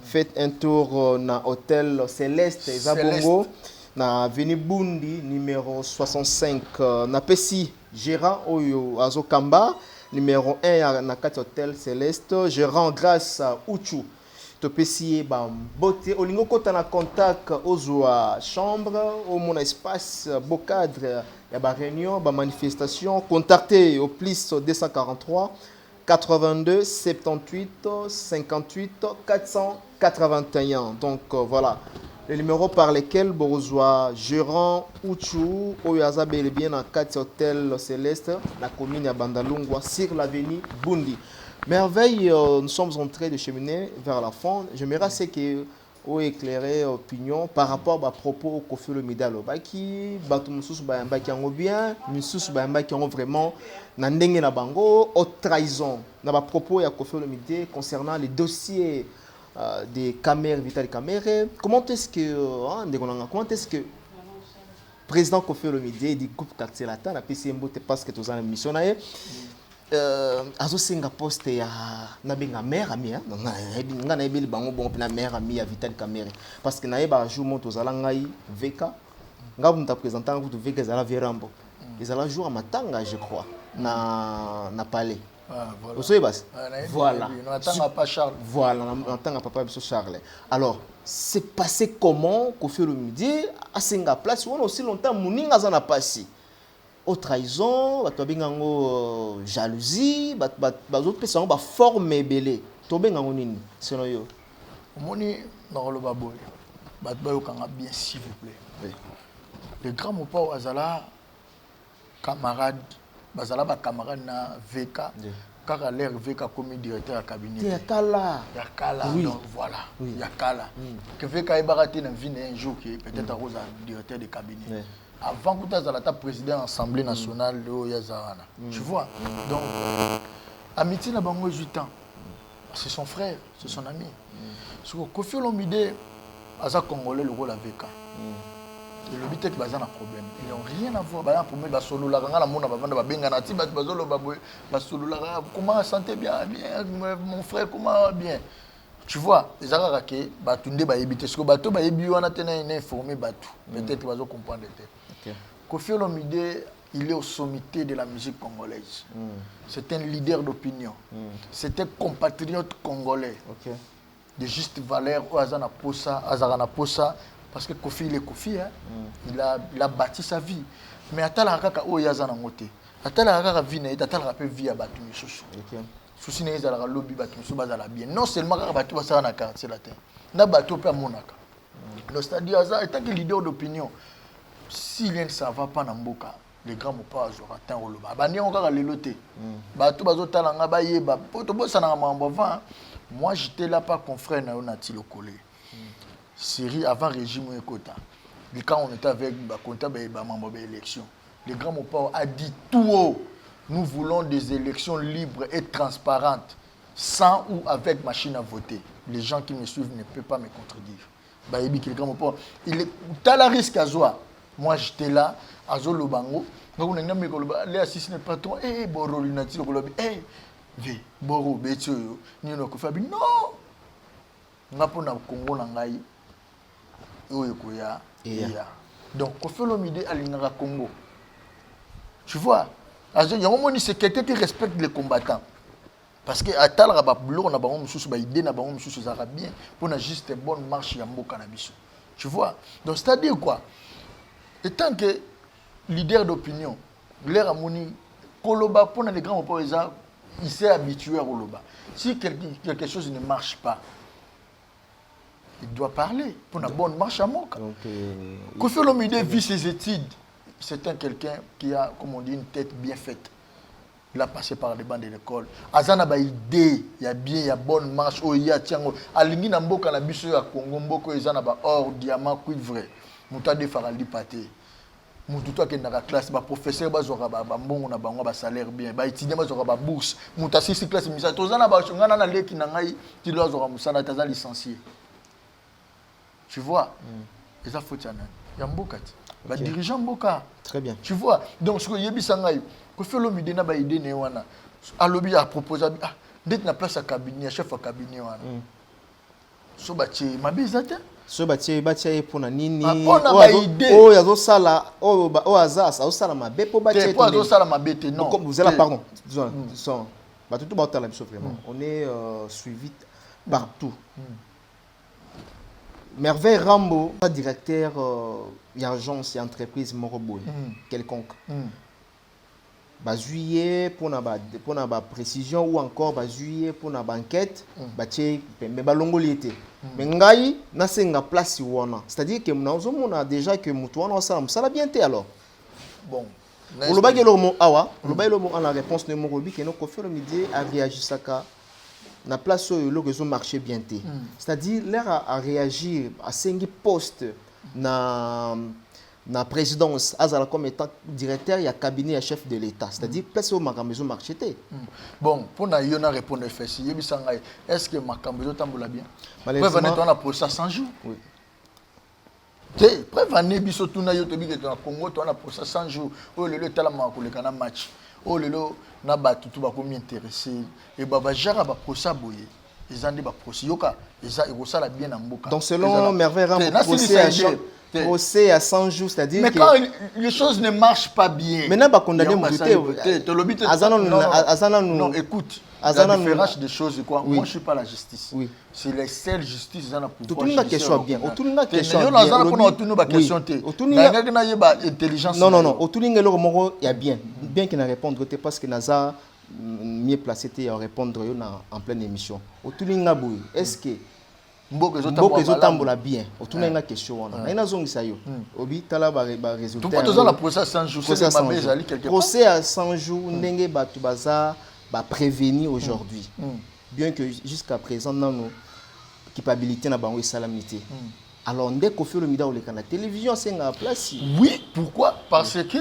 faites un tour dans l'hôtel Céleste et Zabongo, dans avenue Bundi, numéro 65. Na Pessi, gérant Oyo Azokamba, numéro 1 dans l'hôtel Céleste, gérant grâce à Uchu. Topesi beauté olingo kota na contact ozwa chambre au mon espace beau cadre ya ba réunion ba manifestation contactez au plus 243 82 78 58 481 donc voilà le numéro par lequel Borozwa gérant Uchu Oyaza bel bien dans 4 hôtel Céleste la commune ya Bandalungwa sur l'avenue Bundi. Merveille, nous sommes en train de cheminer vers la fin. J'aimerais que vous éclairez opinion par rapport à propos au Kofi Olomide Alobaki, Batumoussous Bayambaki en bien, Moussous Bayambaki en vraiment, Nandenge na bango, haute trahison. Dans à propos à Kofi Olomide concernant les dossiers des caméras, Vital Kamere. Comment est-ce que le président Kofi Olomide du groupe Quartier Latin, la PCMBO, parce que tu as une mission azosenga poste ya nabenga mère ami nga na ebeli bango bon na mère ami ya Vital Kamere parce que na yeba jour moto zala ngai veka nga vous présentant vous veka zala Verambo ils allaient jour à matanga je crois na palais voilà voilà n'entanga papa biso Charles alors c'est passé comment Kofi Olomide a senga place on aussi longtemps muninga za na passé au trahison, jalousie, forme belé. Tobé ngango nini, selon yo. Moni nangolo baboy. Batbayo kanga bien s'il vous plaît. Le grand mopa au azala camarade, bazala ba camarade na VK. Car l'air VK comme directeur à cabinet. Yakala. Yakala, Oui. donc voilà. Oui. Yakala. Que VK est baraté dans vie un jour qui peut-être à directeur de cabinet. Ouais. Avant que tu aies président de l'Assemblée nationale, tu vois. Donc, amitié n'a pas 8 ans. C'est son frère, c'est son ami. Sur Kofi Olomide, Aza Congolais, le rôle avec. Et le but est qu'il y a un problème. Ils n'ont rien à voir. Il y a un problème. Comment santé bien, mon frère, comment bien. Tu vois, les Arabes qui batunde ba ebité parce que bateau ba ebi wana tena informé bateau. Peut-être qu'ils vont comprendre. Kofi Olomide, il est au sommité de la musique congolaise. C'est un leader d'opinion. C'est un compatriote congolais. De juste valeur au Azana Posa. Parce que Kofi, il est Kofi, hein? Il a bâti sa vie. Mais Atala Kaka o Yazana Mote. Atala Kaka Vine, Atala Kaka vie à Batu Misusu. Souci n'est pas lobby Batu Misusu Bazala bien. Non seulement Kaka Batu Basara na quartier latin. Na Batu Pe Monaka. Donc c'est-à-dire Aza étant que leader d'opinion, s'il ne ça va pas Namboka, les grands mots pas aura atteint au loba. Bani on Kaka leloté. Batu Bazo Talanga Bayeba. Poto Bosana Mambava. Moi j'étais là pas confrère na Onati le collé. Syrie avant régime Ekota. Quand on était avec Bakonta élection, le grand Mopao a dit tout haut, nous voulons des élections libres et transparentes, sans ou avec machine à voter. Les gens qui me suivent ne peuvent pas me contredire. Baïbi le grand Mopao, il est à risque à Zoa. Moi j'étais là, à Zolo Bango. Donc on a mis les assistants de patron, Boro Lunati, Boro Betio, Nino Kofabi, non! On a pour le Congo Nangaï. Donc, Kofi Olomide Alingara Congo. Tu vois, c'est quelqu'un qui respecte les combattants. Parce que à tel rabablo, on a pas idée, on a pas bien pour juste une bonne marche yambo cannabis. Tu vois. Donc, c'est-à-dire quoi? Étant que leader d'opinion, l'air amoni, Koloba pour les grands opposants, il s'est habitué à Koloba. Si quelque chose ne marche pas, il doit parler pour une bonne marche à Moka. Kofi Olomide vit ses études. C'est quelqu'un qui a, comme on dit, une tête bien faite. Il a passé par les bancs de l'école. Azana ba idée, il y a bien, il y a bonne marche. Oh, il y a tiango. Alingi na mboka na biso ya Congo mboko ezana ba or, diamant, cuivre. Muta de farali pâté. Mutu to akenda ka classe ba professeur ba zora ba mbongo na bango ba salaire bien. Ba étudiant ba zora ba bourse. Muta sisi classe misa tozana ba chongana na leki na ngai ti lo zora musana taza licencié. Tu vois, les Afro-Tianais, il y a Mboka. Les dirigeants Mboka. Très bien. Tu vois, donc ce que Yebi Sangaï, que fait l'homme n'a pas idée, à lobby a proposé, d'être na place à cabinet, chef à cabinet. So bâti, ma bizate. So bâti pour na nini. On a idée. Oh, yazo sala, oh azas, au sala ma bé pour bâti. Pour yazo sala ma bête, non. Comme vous allez, pardon, disons, bah tout le monde la vraiment. On est suivi partout. Merveille Rambo, directeur d'agence et entreprise Moroboy, quelconque. Juillet pour la précision ou encore juillet pour la banquette, mais balongolité. Mais ngai na senga place wana. C'est-à-dire que nous avons déjà que mutuana ça l'a bien été alors. Bon. Le bagage le awa, le bagage le la réponse de Morobi que nous Kofi Olomide a réagi saka. Na place où le réseau marché bien té. C'est-à-dire l'air à réagir à 5 postes na présidence azala comme étant directeur et cabinet et chef de l'État. C'est-à-dire place où ma maison marché té. Bon, pour na yona répondre fait est-ce que ma maison tambola bien? Malheureusement on a pour ça 100 jours. Oui. Prévenez biso tuna yo tobi que na Congo on a pour ça 100 jours. Oh le talama ko le kana match. Oh lelo na batu tu ba ko m'intéresser et baba jara ba prosa boye ezandi ba prosi yoka eza ekosala bien na mboka. Donc selon Merveille Rambo procès à 100 jours, c'est-à-dire mais quand les choses ne marchent pas bien. Maintenant ba condamner Mouté. Non, écoute. La différence des choses quoi. Moi je suis pas la justice. Oui. C'est les seules justices dans la pouvoir. Tout le monde question bien. Tout le monde question bien. Non. Au tout le monde il y a bien qu'il a répondre parce que Naza mieux placé à répondre en pleine émission. Au tout le monde est-ce que Mboka ezotambola bien. Au tout le monde question wana. Ina zongisa yo. Obi tala ba résultat. Tout pour la procès 100 jours, c'est ma bezali quelque part. Procès à 100 jours ndenge batu baza bah, prévenir aujourd'hui. Bien que jusqu'à présent, nous avons capacité na bango salamité. Alors, dès qu'on fait le mida ou les canaux télévision, c'est en place. Oui, pourquoi? Parce que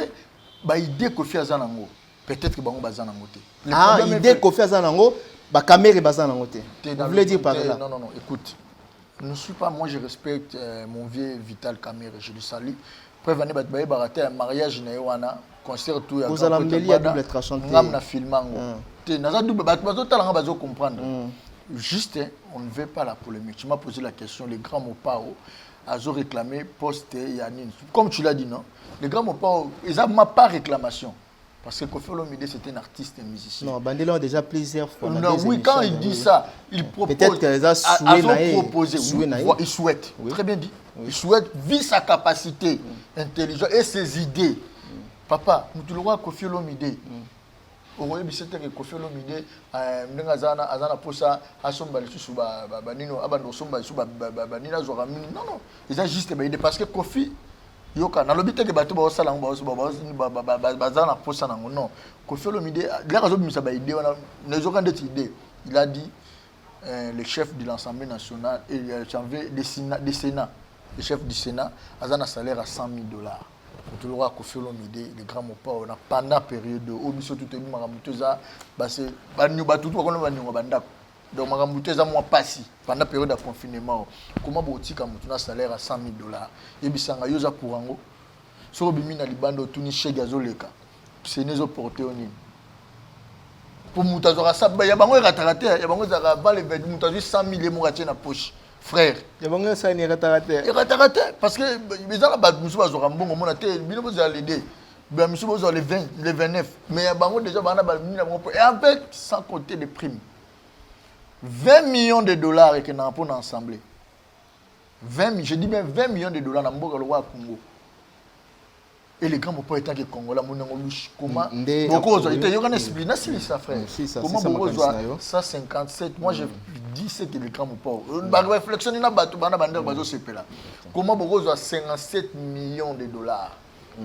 bah idée qu'on fait à Zanango, peut-être que bango bazanango te. Ah, idée qu'on fait à Zanango, bah caméra bazanango te. Vous voulez dire par là? Non, écoute. Je ne suis pas, moi je respecte mon vieux Vital Kamere, je le salue. Preuve année batbaye baraté un mariage na yoana, concert tout ya. Vous allez embellir à double tranchant. Ngam na filmango. Te naza double bato talanga bazo comprendre. Juste, on ne veut pas la polémique. Tu m'as posé la question, les grands Mopao, ils ont réclamé poste Yanine. Comme tu l'as dit, non? Les grands Mopao, ils n'ont pas réclamation. Parce que Koffi Olomide, c'était un artiste et musicien. Non, Bandelo a déjà plusieurs fois. Non, oui, quand il dit ça, il propose. Peut-être qu'ils ont proposé. Il souhaite. Oui. Très bien dit. Oui. Il souhaite, vu sa capacité intelligente et ses idées. Papa, nous le roi Koffi Olomide. Oye bisete ke Koffi Olomide ndenge azana posa asomba lisusu banino abando somba lisusu banina zora mini non ils ont juste baide parce que Koffi yoka na lobite ke bato ba sala bazana posa nango non Koffi Olomide là kazo bimisa baide wana nezoka ndeti idée il a dit le chef de l'Assemblée nationale et le Sénat le chef du Sénat azana salaire à $100,000. Tout le roi Koffi Olomide, les grands Mopao, pendant la période de Obiso tout est maramuteza, c'est tout donc maramuteza moi passé pendant la période de confinement. Comment botika mutuna salaire à $100,000 et bisanga yoza kurango. So bimina libando tuni chege azoleka. C'est nezo porter oni. Pour mutazora ça ya bango ratarate ya bango za va le mutazu 100,000 et mo na poche. Frère, il y a ça il raté parce que les gens là musu bazora mbongo mona te bino bozo l'aider ba musu bozo le 20 le 29 mais bango déjà bana ba mina et avec sans compter les primes $20 millions et que n'a pas ensemble 20 je dis bien $20 millions na mboka le roi Congo et les grands mots pas étant que Congolais mon ngolushi comment beaucoup ils étaient yoka expliquer si ça frère comment beaucoup 157 moi je dis c'est que les grands mots pas ba réflexion na bato bana bande bazo sepela comment beaucoup $57 millions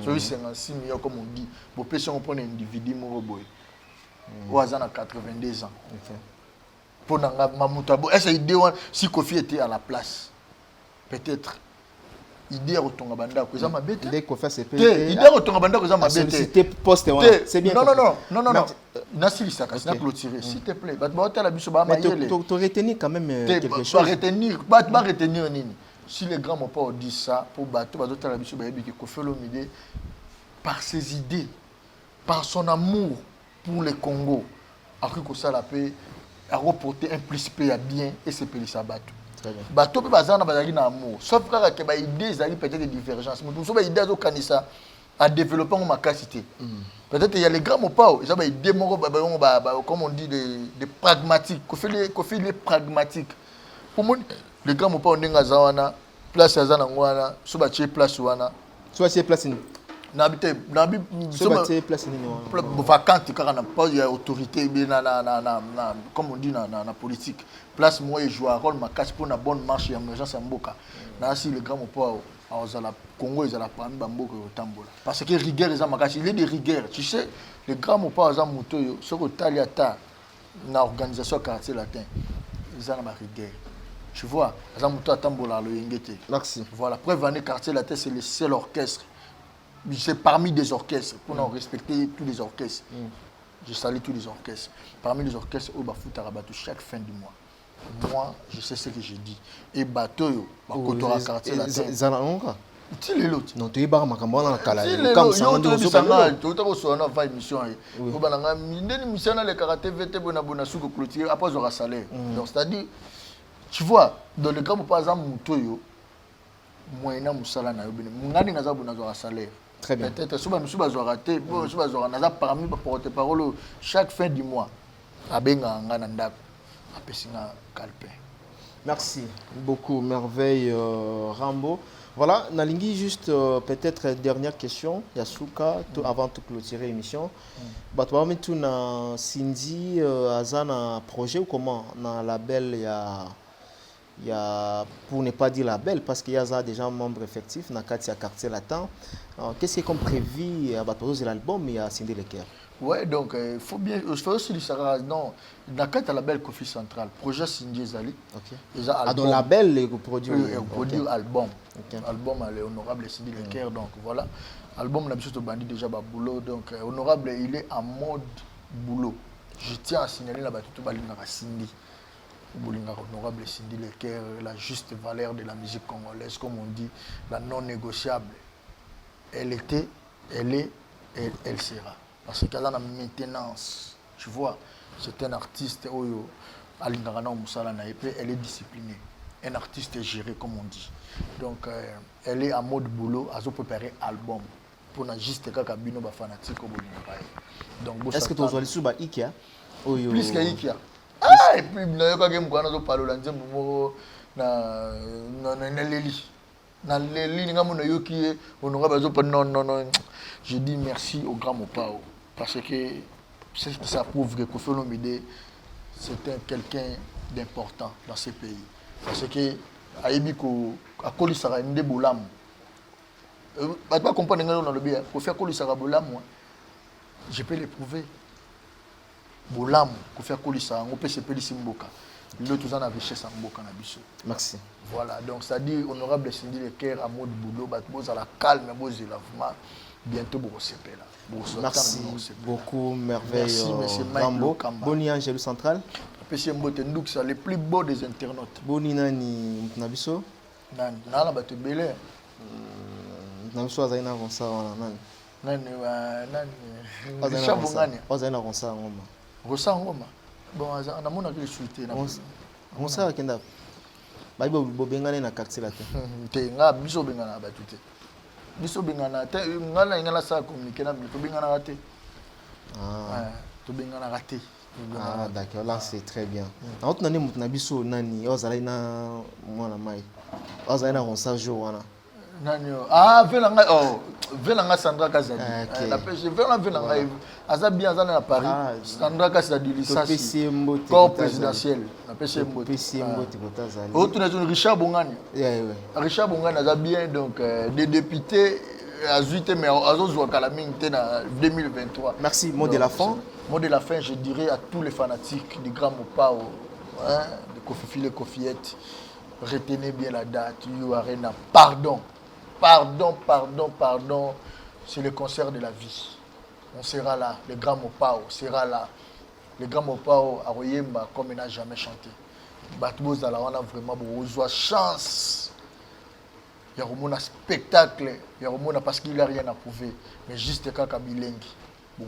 sur 56 millions comme on dit pour personne on prend un individu mon boy au hasard à 82 ans pour nanga mamutabo est-ce idée si Koffi était à la place peut-être idée autonga banda ko za mabete idée ko faire c'est idée autonga banda ko za mabete c'était poste c'est bien non nasili saka na clôturer s'il te plaît ba tala biso ba mayele tu retenir quand même quelque chose ba retenir nini si les grands Mopao disent ça pour bato ba tala biso ba yebi que Koffi Olomide par ses idées par son amour pour le Congo a cru que ça la paix a reporté un plus paix à bien et c'est pays ça bato bato pe bazana bazali na amour sauf que ba idées zali peut-être des divergences mais so ba idées zo kanisa à développer en capacité peut-être il y a les grands Mopao ils ont ba idées moko comme on dit des pragmatiques Koffi les pragmatiques pour moi les grands Mopao ndenga zawana place ya zana ngwana so ba tie place wana so tie place ni n'habite so ba tie place ni vacante car na pas ya autorité na comme on dit na politique place moi joue un rôle makasi pour na bonne marche et émergence mboka na si le grand Mopao azala Congo ils ala parmi bamboka yotambola parce que rigueur les makasi il est de rigueur tu sais le grand Mopao aza moto yo soko tali ata na organisation quartier latin ils ana ma rigueur tu vois aza moto atambola lo yengete merci voilà preuve année quartier latin c'est le seul orchestre c'est parmi des orchestres pour nous respecter tous les orchestres je salue tous les orchestres parmi les orchestres au Bafuta Rabatou chaque fin du mois. Moi, je sais ce que je dis. Et bateau, bakotora quartier la terre. Zananonga. Tu les l'autre. Non, tu es bar makambona na kala. Comme ça, on doit se faire. Tu dois se faire une émission. Au balanga, une émission dans le karaté VT bona sous clôture après aura salaire. Donc c'est-à-dire, tu vois, dans le cas où par exemple mutoyo, moyena musala na yo bene. Ngani ngaza bona aura salaire. Très bien. Peut-être souvent nous aura raté, bon souvent aura naza parmi porte-parole chaque fin du mois. Abenga ngana ndako. Merci beaucoup, merveille Rambo. Voilà, Nalingi, juste peut-être dernière question, Yasuka, avant de clôturer l'émission. Tu as mis tout na Cindy, Azana projet ou comment? Dans label, il y a, pour ne pas dire label, parce qu'il y a déjà un membre effectif, dans Katia Quartier Latin. Qu'est-ce qui est comme prévu à l'album et à Cindy Lecker? Ouais, donc il faut aussi dire non, dans le label Kofi Central, projet signé Zali. Ok. Ah, dans le label, les produits. Produit album. Okay. Album, honorable Cindy Lecker, donc voilà. Album, on a besoin de bandit déjà boulot, donc honorable, il est en mode boulot. Je tiens à signaler là-bas tout le Cindy. Honorable Cindy Lecker, la juste valeur de la musique congolaise, comme on dit, la non négociable. Elle était, elle est, elle sera. Parce qu'elle a la maintenance. Tu vois, c'est un artiste, elle est disciplinée. Un artiste est géré, comme on dit. Donc, elle est en mode boulot, elle a préparé un album. Pour ne juste pas cabino fanatique. Est-ce que tu as joué sur Ikea? Plus qu'Ikea. Ah, et puis, il y a des gens qui parlent non. Je dis merci au grand Mopao. Parce que ça prouve que Kofi Olomide, c'est quelqu'un d'important dans ce pays. Parce que Aïbiko, à Kolisara, il y a des boulams. Je ne peux pas comprendre dans le bien. Kofi Kolisara bolam, je peux l'éprouver. Bolam, Kofi Kolisara, on peut se payer Simboka. Le tout ça a richesse en Mboka. Merci. Voilà, donc ça dit honorable Cindy Lecker à mode boulot, vous à la calme, vous à la bientôt vous recevez là. Merci beaucoup, merveille. Merci, monsieur Mike Kamba. Boni Angelo Central. Monsieur Mbote Ndouk, c'est le plus beau des internautes. Boni Nani Mnabiso. Nani, Nana Bato Belair. Mnabiso Azaina Ronsa, Nani. Richard Bongani. Azaina Ronsa Ngoma. Ronsa Ngoma. Bon, on a mon avis souhaité. Ronsa Kenda. Baïbo Bobengane na quartier là. Nga biso bengana batute. Biso bengana te ngana ngana sa communiquer na biso bengana raté. Ah, to bengana raté. Ah d'accord, là c'est très bien. Na autre nani mutna biso nani ozala ina mwana mai. Ozala na Ronsa jour wana. Nani ah velanga velanga Sandra Kazadi. La pêche velanga aza bien aza na Paris. Sandra Kazadi licence. Corps présidentiel. La pêche Mbote. PC Mbote Kotazali. Autre nation Richard Bongani. Richard Bongani aza bien donc des députés azuité mais azo kalaming na 2023. Merci, mot de la fin. Mot de la fin, je dirais à tous les fanatiques du Grand Mopao, de Kofi le Kofiette, retenez bien la date, Arena. Pardon. C'est le concert de la vie. On sera là. Le Grand Mopao sera là. Le Grand Mopao à Royemba comme il n'a jamais chanté. Batbo Zalawana vraiment besoin chance. Il y a un spectacle. Il y a un parce qu'il n'a rien à prouver. Mais juste quand Kabilengi.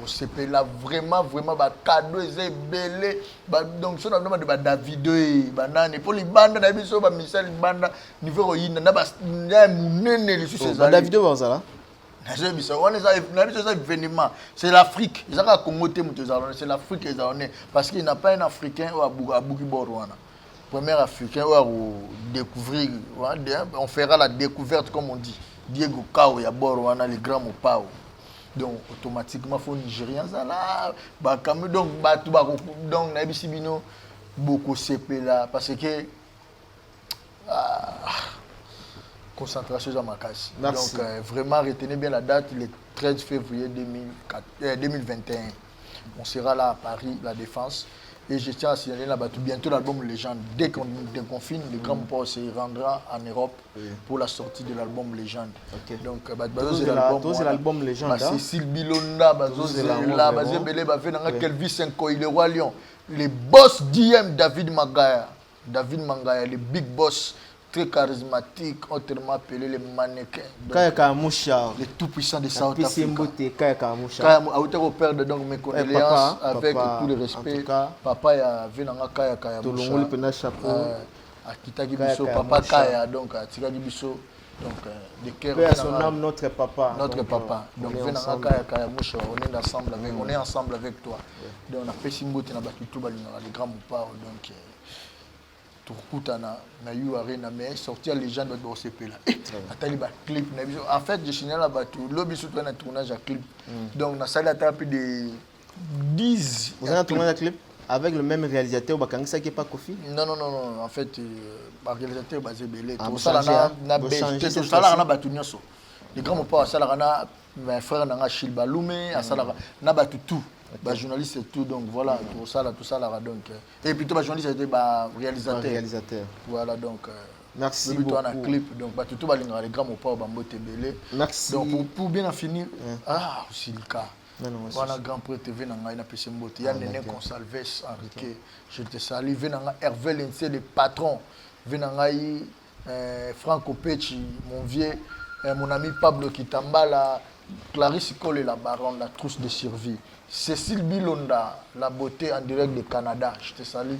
C'est là vraiment cadeau est belé donc ça on demande David banane pour les bandes na biso ba Michel banda niveau yina na ba munene les sur David bazala na biso on est événement c'est l'Afrique ils ont Congo te c'est l'Afrique ils ont parce qu'il n'a pas un africain ou à Bourwana premier africain ou découvrir on fera la découverte comme on dit Diego Kao ya Bourwana les grands Mopao. Donc automatiquement faut Nigériens là donc donc na bisibino beaucoup CP là parce que concentration dans ma case. Donc vraiment retenez bien la date le 13 février 2021. On sera là à Paris la Défense et je tiens à signaler là-bas bientôt l'album Légende dès qu'on déconfine le Grand Mopao se rendra en Europe pour la sortie de l'album Légende. Donc c'est l'album Légende. Cécile Bilonda là bazebele ba venanga Kelvis Senko il est roi lion les boss DM David Mangaya le big boss très charismatique autrement appelé les mannequins les tout puissants de South Africa Kaya père de donc mes condoléances avec tout le respect papa ya venanga Kaya tolongoli pena chapeau akitaki biso papa Kaya donc atikaki biso donc de cœur son âme notre papa donc venanga Kaya Moucha on est ensemble avec toi donc on a fait simbote na batu tout balinga les grands Mopao donc Turkutana na Arena mais sortir les gens de OCP là. Atali ba clip na biso. En fait, je signale là bas tout lobby surtout un tournage à clip. Donc na salle à plus de 10 vous avez un tournage à clip avec le même réalisateur Bakangisa qui est pas Kofi? Non, en fait le réalisateur basé belé. Tout ça là na belé. Tout ça là na batu nyoso. Les grands Mopao ça là na mes frères na Chilba Lumé, ça là na batu tout. Bah, journaliste et tout, donc voilà, tout ça, donc. Et puis, tout journaliste était réalisateur. Voilà, donc. Merci beaucoup. Un clip, donc, tout les grands mots pas merci. Donc, pour bien en finir, aussi le cas. Voilà, Grand Prix TV, il y a Néné Consalves, Enrique, je te salue, Hervé Lindsay, le patron, Franco Pecci, mon vieux, mon ami Pablo Kitambala, Clarisse Cole, la baronne, la trousse de survie. Cécile Bilonda, la beauté en direct du Canada, je te salue.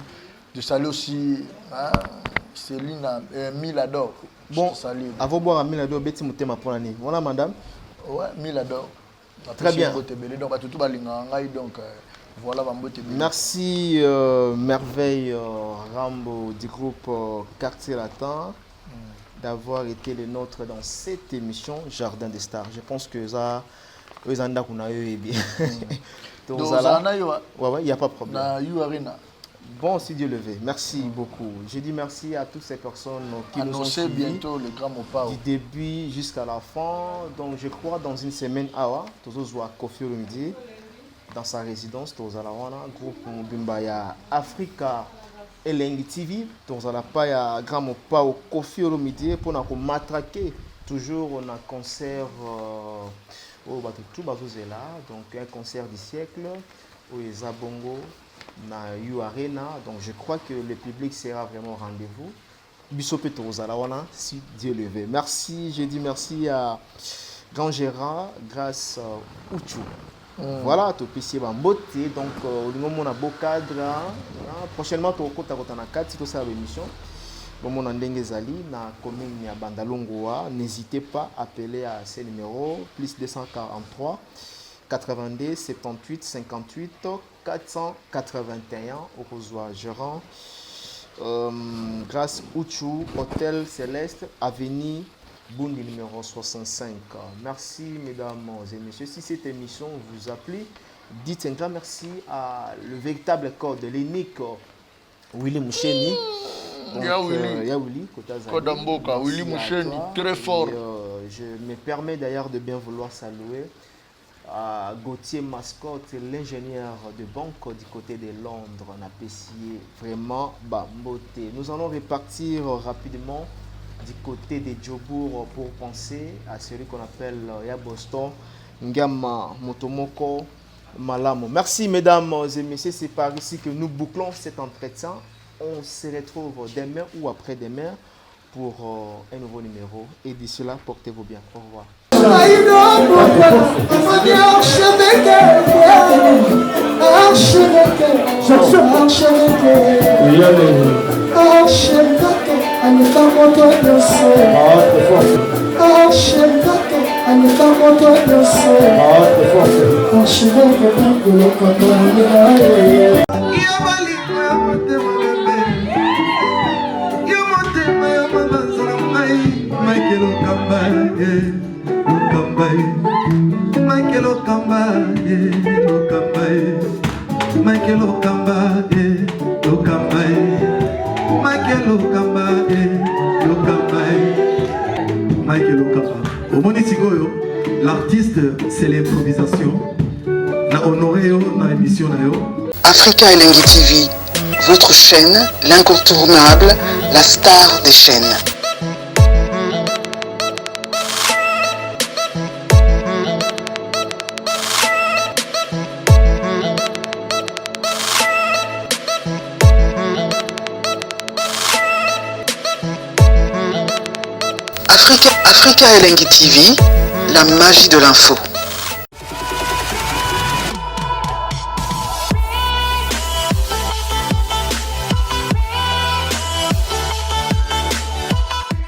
Je salue aussi Céline Milador. Bon, avant de boire à Milador, Betty Moutema pour l'année. Voilà, madame. Ouais, Milador. Très bien. Donc, voilà, merci, Merveille Rambo du groupe Quartier Latin d'avoir été le nôtre dans cette émission Jardin des Stars. Je pense que ça, eux en a eu bien. Donc, il n'y a pas de problème. Bon, si Dieu le veut. Merci beaucoup. Je dis merci à toutes ces personnes qui nous ont suivis bientôt le grand Mopao du début jusqu'à la fin. Donc, je crois dans une semaine, tous à Kofi Olomide dans sa résidence, tous à la groupe Bimbaya Africa et Lengi TV, tous à la paille à grand Mopao Kofi Olomide pour nous matraquer toujours on a concert au Batutu Bazozela, donc un concert du siècle au Zabongo. Na U Arena, donc je crois que le public sera vraiment au rendez-vous. Bissope Tozalawana, si Dieu le veut. Merci, je dis merci à Grand Gérard, grâce Uchu. Voilà, tu peux beauté, donc au moment où on a beau cadre, prochainement tu vas na 4 si tu sais l'émission. Au moment où on Zali, na commune à Bandalongoa, n'hésitez pas à appeler à ce numéro, plus 243 82 78 58 481 au Rosoir Gérant. Grâce Uchu, Hôtel Céleste, Avenue Bundi numéro 65. Merci mesdames et messieurs. Si cette émission vous a plu, dites un grand merci à le véritable corps de l'unique Willy Moucheni. Willy Moucheni, très fort. Je me permets d'ailleurs de bien vouloir saluer à Gauthier Mascotte, l'ingénieur de banque du côté de Londres, on a apprécié vraiment beauté. Nous allons repartir rapidement du côté de Djobour pour penser à celui qu'on appelle Boston, Ngama Motomoko Malamo. Merci mesdames et messieurs, c'est par ici que nous bouclons cet entretien. On se retrouve demain ou après-demain pour un nouveau numéro. Et d'ici là, portez-vous bien. Au revoir. L'artiste, c'est l'improvisation. Na honoré dans l'émission. Africa Elengi TV, votre chaîne, l'incontournable, la star des chaînes. Africa Elengi TV, la magie de l'info.